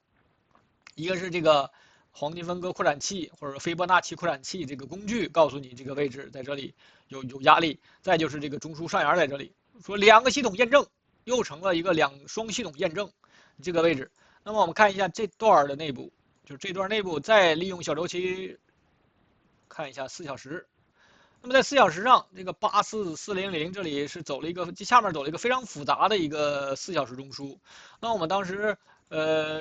一個是這個黃金分割擴展器或者斐波那契擴展器這個工具告訴你這個位置在這裡有壓力，再就是這個中樞上沿在這裡，說兩個系統驗證，又成了一個雙系統驗證這個位置。那麼我們看一下這段的內部，就是這段內部再利用小周期看一下4小時。那麼在4小時上，這個84400這裡是走了一個，下面走了一個非常複雜的一個4小時中樞。那我們當時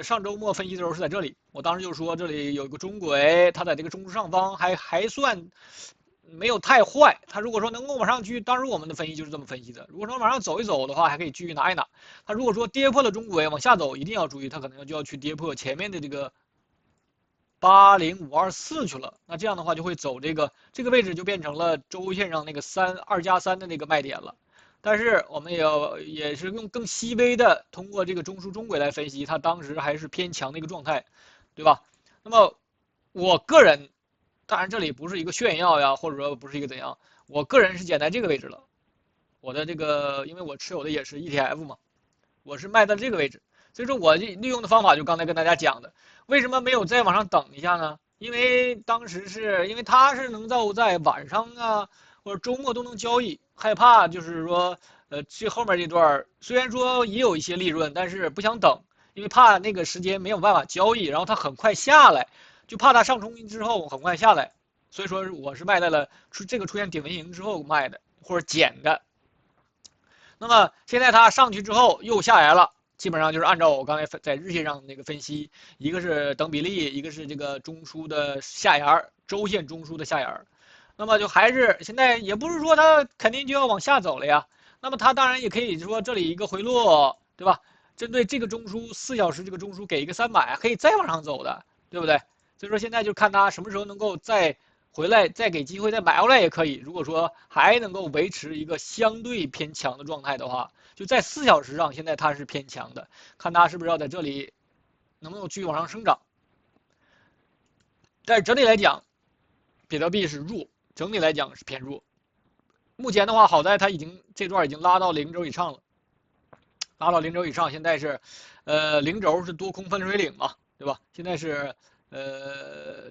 上周末分析的時候是在這裡，我當時就說這裡有一個中軌，它在這個中樞上方還算沒有太壞。它如果說能夠往上去，當時我們的分析就是這麼分析的。如果說往上走一走的話，還可以繼續拿一拿。它如果說跌破了中軌往下走，一定要注意，它可能就要去跌破前面的這個80524去了，那這樣的話就會走這個位置就變成了周線上那個2+3的那個賣點了。但是我們也是用更細微的通過這個中樞中軌來分析，它當時還是偏強的一個狀態，對吧？那麼我個人，當然這裡不是一個炫耀呀，或者說不是一個怎樣，我個人是撿在這個位置了。我的這個因為我持有的也是 ETF 嘛，我是賣在這個位置。所以說我利用的方法就剛才跟大家講的，為什麼沒有再往上等一下呢？因為當時是因為它是能夠在晚上啊或者周末都能交易，害怕就是說這後面這段雖然說也有一些利潤，但是不想等，因為怕那個時間沒有辦法交易，然後它很快下來，就怕它上衝之後很快下來，所以說我是賣在了這個出現頂紋型之後賣的或者撿的。那麼現在它上去之後又下來了。基本上就是按照我剛才在日線上那個分析，一個是等比例，一個是這個中樞的下沿，周線中樞的下沿。那麼就還是現在也不是說它肯定就要往下走了呀。那麼它當然也可以說這裡一個回落，對吧？針對這個中樞4小時這個中樞給一個300，可以再往上走的，對不對？所以說現在就看它什麼時候能夠再回來，再給機會再買回來也可以。如果說還能夠維持一個相對偏強的狀態的話，就在4小時上，現在它是偏強的，看它是不是要在這裡能不能繼續往上生長。但是整體來講，比特幣是弱，整體來講是偏弱。目前的話，好在它這段已經拉到0軸以上了，拉到0軸以上，現在是0軸是多空分水嶺嘛，對吧？現在是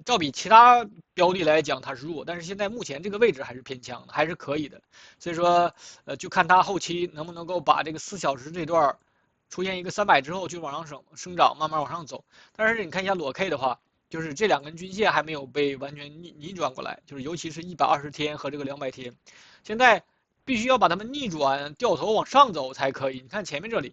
照比其他標的來講它是弱，但是現在目前這個位置還是偏強的，還是可以的。所以說就看它後期能不能夠把這個4小時這段出現一個300之後就往上生長，慢慢往上走。但是你看一下裸 K 的話，就是這兩根均線還沒有被完全逆轉過來，就是尤其是120天和這個200天，現在必須要把它們逆轉，掉頭往上走才可以。你看前面這裡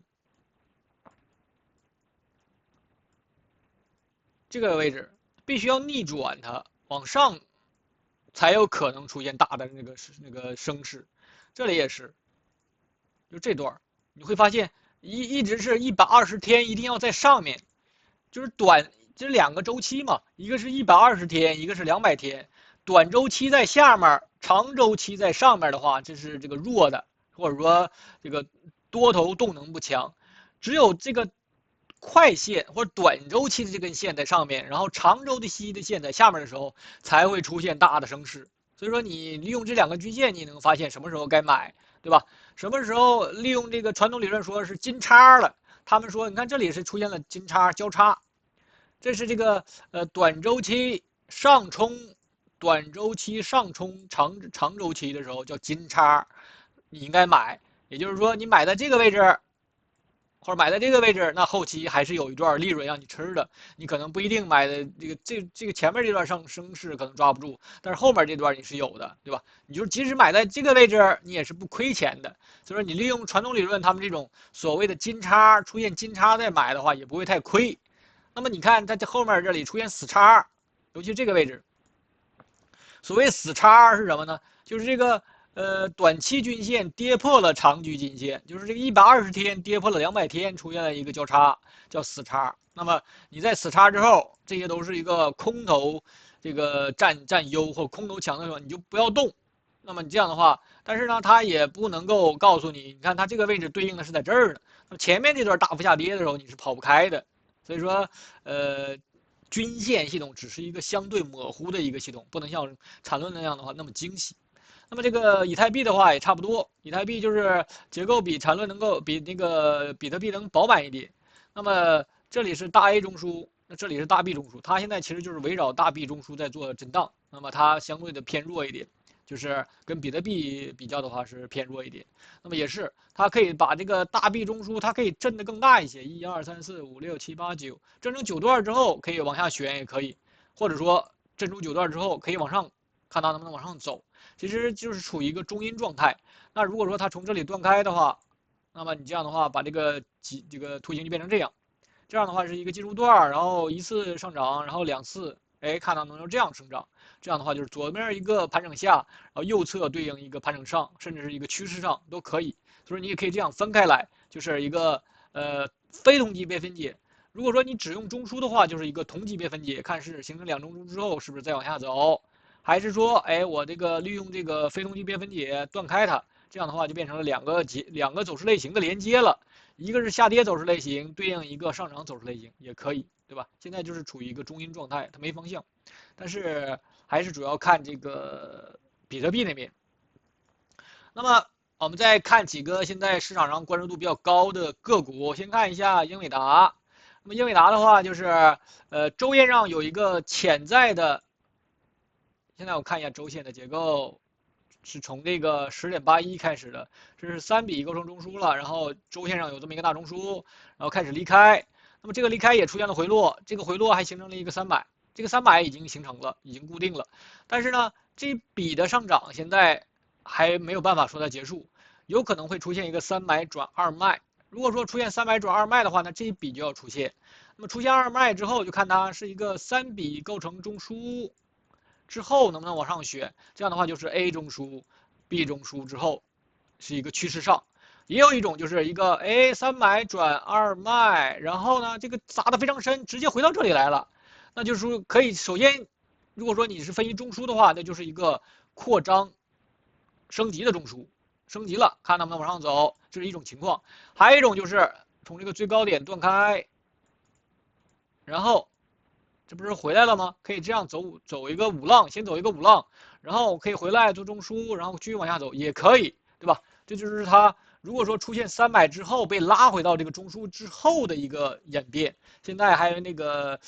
這個位置必須要逆轉它往上，才有可能出現大的那個升勢。這裡也是，就這段你會發現一直是120天一定要在上面，就是短，這是兩個週期嘛，一個是120天，一個是200天。短周期在下面，長周期在上面的話，这是这个弱的，或者说这个多头动能不强。只有这个快线或者短周期的这根线在上面，然后长周期的线在下面的时候，才会出现大的升势。所以说，你利用这两个均线，你能发现什麼時候該買，對吧？什麼時候利用這個傳統理論說是金叉了？他們說，你看這裡是出現了金叉交叉，這是這個短周期上衝，短周期上衝長周期的時候叫金叉，你應該買。也就是說，你買在這個位置。或者買在這個位置，那後期還是有一段利潤讓你吃的。你可能不一定買的這個前面這段升勢可能抓不住，但是後面這段你是有的，對吧？你就即使買在這個位置，你也是不虧錢的。所以說你利用傳統理論，他們這種所謂的金叉出現金叉再買的話，也不會太虧。那麼你看它這後面這裡出現死叉，尤其這個位置。所謂死叉是什麼呢？就是這個。短期均線跌破了長期均線，就是這個120天跌破了200天，出現了一個交叉，叫死叉。那麼你在死叉之後，這些都是一個空頭這個占優或空頭強的時候，你就不要動。那麼你這樣的話，但是呢，它也不能夠告訴你，你看它這個位置對應的是在這兒呢。那麼前面這段大幅下跌的時候，你是跑不開的。所以說，均線系統只是一個相對模糊的一個系統，不能像纏論那樣的話那麼精細。那麼這個以太幣的話也差不多，以太幣就是結構比纏論能夠比那個比特幣能飽滿一點。那麼這裡是大 A 中樞，那這裡是大 B 中樞，它現在其實就是圍繞大 B 中樞在做震盪，那麼它相對的偏弱一點，就是跟比特幣比較的話是偏弱一點。那麼也是，它可以把這個大 B 中樞它可以震得更大一些，1、2、3、4、5、6、7、8、9，震成9段之後可以往下旋也可以，或者說震出9段之後可以往上，看它能不能往上走。其實就是處於一個中陰狀態。那如果說它從這裡斷開的話，那麼你這樣的話，把這個圖形就變成這樣。這樣的話是一個技術段，然後一次上漲，然後兩次，哎，看到能夠這樣生長。這樣的話就是左面一個盤整下，然後右側對應一個盤整上，甚至是一個趨勢上都可以。所以你也可以這樣分開來，就是一個非同級別分解。如果說你只用中樞的話，就是一個同級別分解，看是形成兩中樞之後是不是再往下走。還是說，哎，我這個利用這個非同級別分解斷開它，這樣的話就變成了兩個走勢類型的連接了，一個是下跌走勢類型對應一個上漲走勢類型也可以，對吧？現在就是處於一個中陰狀態，它沒方向，但是還是主要看這個比特幣那邊。那麼我們再看幾個現在市場上關注度比較高的個股，先看一下英偉達。那麼英偉達的話，就是週線上有一個潛在的。現在我看一下週線的結構，是從這個10.81開始的，這是3筆構成中樞了，然後週線上有這麼一個大中樞，然後開始離開，那麼這個離開也出現了回落，這個回落還形成了一個300，這個300已經形成了，已經固定了，但是呢，這一筆的上漲現在還沒有辦法說它結束，有可能會出現一個3買轉2賣，如果說出現3買轉2賣的話，那這一筆就要出現，那麼出現2賣之後，就看它是一個3筆構成中樞。之後能不能往上選？這樣的話就是 A 中樞、B 中樞之後是一個趨勢上。也有一種就是一個3買轉2賣，然後呢這個砸得非常深，直接回到這裡來了。那就是說可以首先，如果說你是分析中樞的話，那就是一個擴張升級的中樞，升級了，看能不能往上走，這是一種情況。還有一種就是從這個最高點斷開，然後。這不是回來了嗎？可以這樣走一個五浪，先走一個五浪，然後可以回來做中樞，然後繼續往下走也可以，對吧？這就是它如果說出現3買之後被拉回到這個中樞之後的一個演變。現在還有那個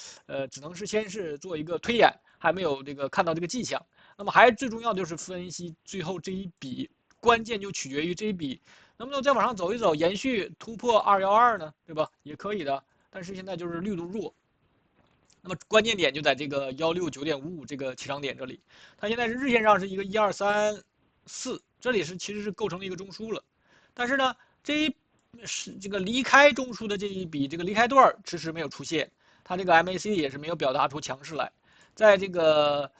只能是先是做一個推演，還沒有這個看到這個跡象。那麼還最重要的就是分析最後這一筆，關鍵就取決於這一筆能不能再往上走一走，延續突破212呢，對吧？也可以的，但是現在就是力度弱。那麼關鍵點就在這個169.55這個起漲點這裡，它現在是日線上是一個1、2、3、4，這裡是其實是構成了一個中樞了，但是呢，這個離開中樞的這一筆這個離開段遲遲沒有出現，它這個 MACD 也是沒有表達出強勢來，在這個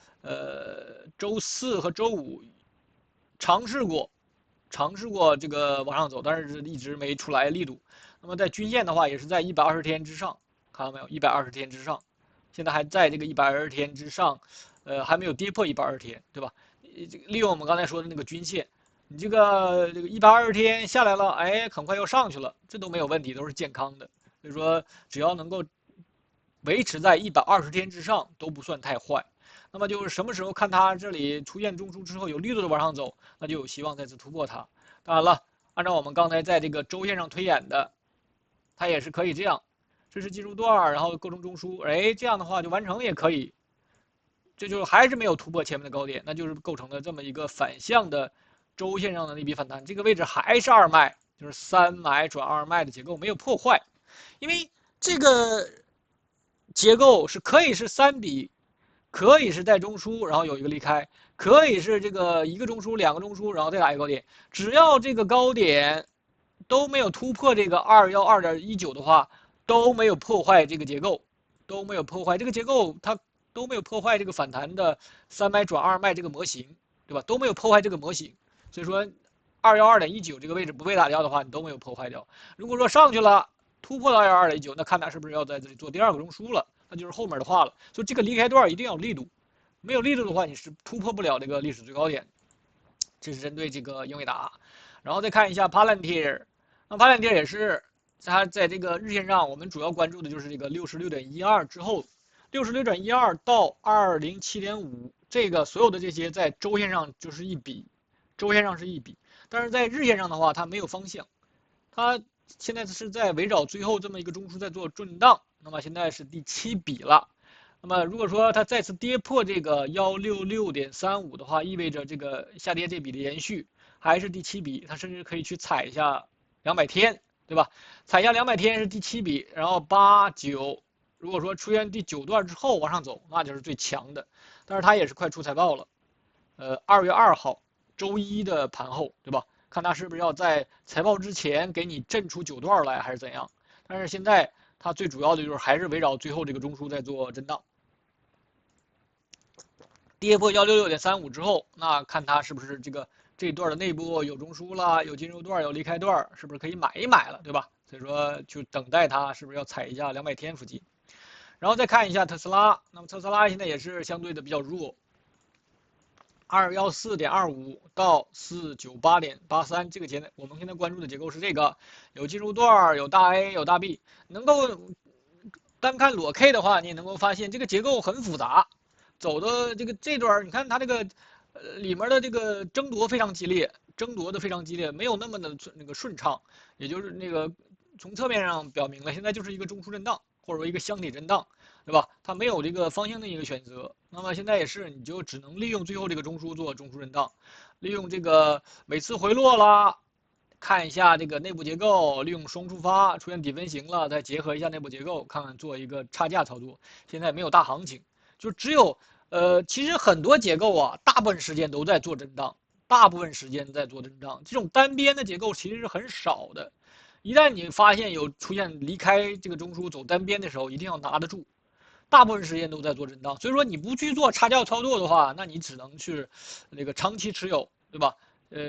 週4和週5嘗試過這個往上走，但是一直沒出來力度。那麼在均線的話，也是在120天之上，看到沒有？120天之上。現在還在這個120天之上，還沒有跌破120天，对吧？利用我們刚才说的那个均線，你这個120天下來了，哎，很快又上去了，這都沒有問題，都是健康的。所以說，只要能夠維持在120天之上，都不算太壞。那麼就是什麼時候看它這裡出現中樞之後有力度的往上走，那就有希望再次突破它。當然了，按照我們剛才在這個週線上推演的，它也是可以這樣，這是進入段，然後構成中樞，哎，這樣的話就完成也可以。這就是還是沒有突破前面的高點，那就是構成了這麼一個反向的週線上的那筆反彈。這個位置還是二賣，就是3買轉2賣的結構沒有破壞，因為這個結構是可以是3筆。可以是帶中樞，然後有一個離開，可以是這個一個中樞、2個中樞，然後再打一個高點。只要這個高點都沒有突破這個212.19的話，都沒有破壞這個結構，都沒有破壞這個結構，它都沒有破壞這個反彈的3買轉2賣這個模型，對吧？都沒有破壞這個模型。所以說212.19這個位置不被打掉的話，你都沒有破壞掉。如果說上去了，突破到212.19，那看它是不是要在這裡做第2個中樞了。那就是後面的話了，所以這個離開段一定要有力度，沒有力度的話，你是突破不了這個歷史最高點。這是針對這個英偉達，然後再看一下 Palantir， 那 Palantir 也是它在這個日線上，我們主要關注的就是這個66.12之後，66.12到207.5，這個所有的這些在週線上就是一筆，週線上是一筆，但是在日線上的話，它沒有方向，它現在是在圍繞最後這麼一個中樞在做震盪。那麼現在是第7筆了，那麼如果說它再次跌破這個166.35的話，意味着這個下跌這筆的延續，還是第7筆，它甚至可以去踩一下200天，對吧？踩一下200天是第7筆，然後8、9，如果說出現第9段之後往上走，那就是最強的。但是它也是快出財報了，2月2號週一的盤後，對吧？看它是不是要在財報之前給你震出9段來，還是怎樣？但是現在。它最主要的就是還是圍繞最後這個中樞在做震盪，跌破166.35之後，那看它是不是這一段的內部有中樞了，有進入段，有離開段，是不是可以買一買了，對吧？所以說就等待它是不是要踩一下200天附近，然後再看一下特斯拉，那麼特斯拉現在也是相對的比較弱。214.25到498.83這個節點，我們現在關注的結構是這個，有進入段，有大 A， 有大 B， 能夠單看裸 K 的話，你也能夠發現這個結構很複雜，走的這段，你看它這個裡面的這個爭奪非常激烈，沒有那麼的那個順暢，也就是那個從側面上表明了，現在就是一個中樞震盪，或者說一個箱體震盪。對吧？它沒有這個方向的一個選擇，那麼現在也是，你就只能利用最後這個中樞做中樞震盪，利用這個每次回落啦，看一下這個內部結構，利用雙觸發出現底分型了，再結合一下內部結構，看看做一個差價操作。現在沒有大行情，就只有其實很多結構啊，大部分時間都在做震盪，這種單邊的結構其實是很少的。一旦你發現有出現離開這個中樞走單邊的時候，一定要拿得住。大部分時間都在做震盪，所以說你不去做差價操作的話，那你只能去那個長期持有，對吧？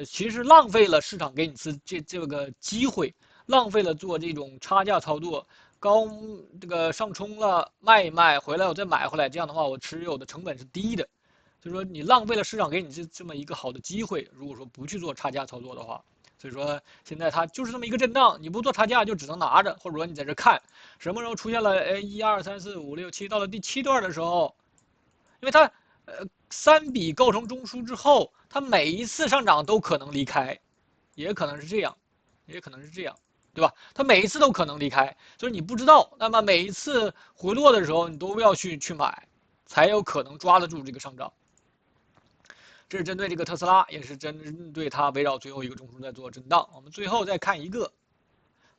其實浪費了市場給你這個機會，浪費了做這種差價操作，這個上衝了賣一賣，回來我再買回來，這樣的話我持有的成本是低的，所以說你浪費了市場給你這麼一個好的機會，如果說不去做差價操作的話。所以說現在它就是這麼一個震盪，你不做差價就只能拿着，或者說你在這看什麼時候出現了1、2、3、4、5、6、7，到了第7段的時候，因為它3筆構成中樞之後，它每一次上漲都可能離開，也可能是這樣，對吧？它每一次都可能離開，就是你不知道，那麼每一次回落的時候，你都要去買，才有可能抓得住這個上漲。這是針對這個特斯拉，也是針對它圍繞最後一個中樞在做震盪。我們最後再看一個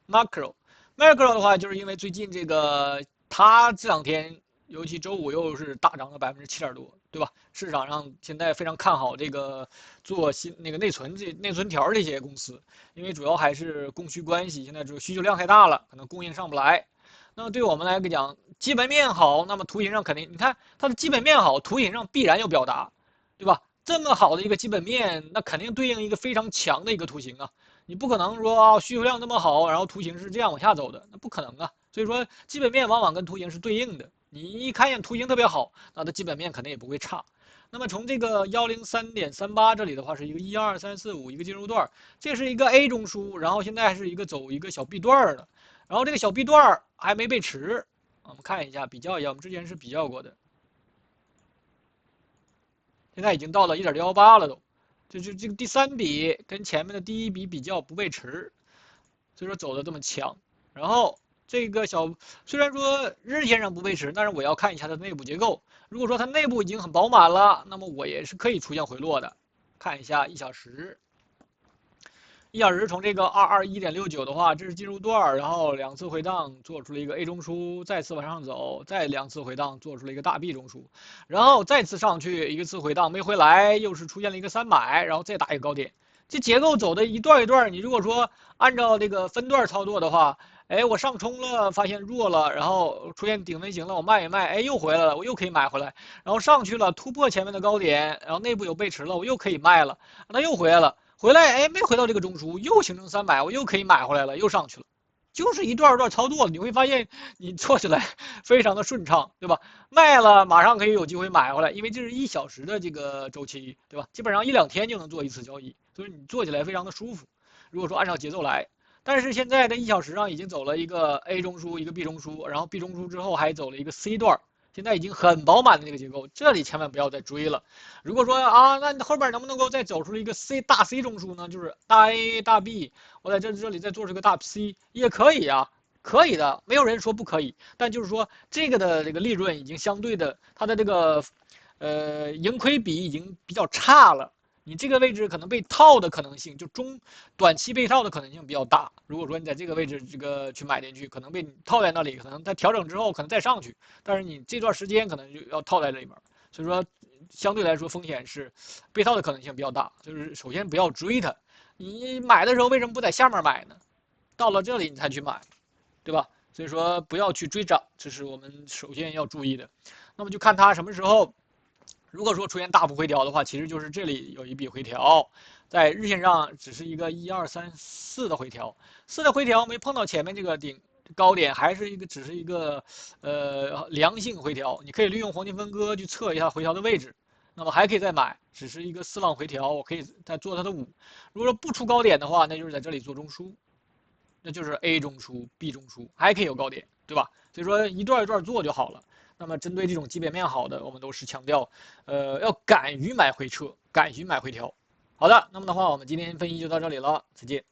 Macro 的話，就是因為最近這個它這兩天，尤其周五又是大漲了7%多，對吧？市場上現在非常看好這個做那個內存條這些公司，因為主要還是供需關係，現在這需求量太大了，可能供應上不來。那麼對我們來講，基本面好，那麼圖形上肯定，你看它的基本面好，圖形上必然有表達，對吧？這麼好的一個基本面，那肯定對應一個非常強的一個圖形啊！你不可能說啊，需求量那麼好，然後圖形是這樣往下走的，那不可能啊！所以說，基本面往往跟圖形是對應的。你一看一眼图形特別好，那它基本面肯定也不會差。那麼從這個103.38這裡的話，是一個12345一個進入段，這是一個 A 中樞，然後現在是走一個小 B 段的，然後這個小 B 段還沒背馳，我們看一下比較一下，我們之前是比較過的，現在已經到了1.118了都，这個第3筆跟前面的第1筆比較不背馳，所以說走的這麼強，然後。這個雖然說日線上不背馳，但是我要看一下它的內部結構。如果說它內部已經很飽滿了，那麼我也是可以出現回落的。看一下1小時，1小時從這個221.69的話，這是進入段，然後2次回檔做出了一個 A 中樞，再次往上走，再2次回檔做出了一個大 B 中枢，然後再次上去一次回檔沒回來，又是出現了一個3買，然後再打一個高點。這結構走的一段一段，你如果說按照這個分段操作的話，哎，我上衝了，發現弱了，然後出現頂分型了，我賣一賣，哎，又回來了，我又可以買回來，然後上去了，突破前面的高點，然後內部有背馳了，我又可以賣了，那又回来了，回來，哎，沒回到這個中樞，又形成3買，我又可以買回來了，又上去了，就是一段一段操作，你會發現你做起来非常的順暢，對吧？賣了馬上可以有機會買回來，因為這是1小時的這個週期，對吧？基本上1、2天就能做一次交易，所以你做起來非常的舒服。如果說按照節奏來。但是現在在1小时上已經走了一個 A 中樞，一個 B 中樞，然後 B 中樞之後還走了一個 C 段，現在已經很飽滿的那個結構，這裡千萬不要再追了。如果說啊，那後邊能不能夠再走出一個大 C 中樞呢？就是大 A 大 B， 我在这裡再做出個大 C 也可以啊，可以的，沒有人說不可以。但就是說這個的這個利潤已經相對的，它的這個盈虧比已經比較差了。你這個位置可能被套的可能性，就短期被套的可能性比較大。如果說你在這個位置去買進去，可能被你套在那裡，可能在調整之後可能再上去，但是你這段時間可能就要套在這裡面，所以說相對來說風險是被套的可能性比較大。就是首先不要追它，你買的時候為什麼不在下面買呢？到了這裡你才去買，對吧？所以說不要去追漲，這是我们首先要注意的。那麼就看它什麼時候。如果說出現大幅回調的話，其實就是這裡有一筆回調，在日線上只是一個1、2、3、4的回調，4的回調沒碰到前面這個頂高點，還是只是一個良性回調。你可以利用黃金分割去測一下回調的位置，那麼還可以再買，只是一個4浪回調，我可以再做它的5。如果說不出高點的話，那就是在這裡做中樞，那就是 A 中樞、B 中樞，還可以有高點，對吧？所以說一段一段做就好了。那麼針對這種基本面好的，我們都是強調，要敢於買回撤，敢於買回調。好的，那麼的話，我們今天分析就到這裡了，再見。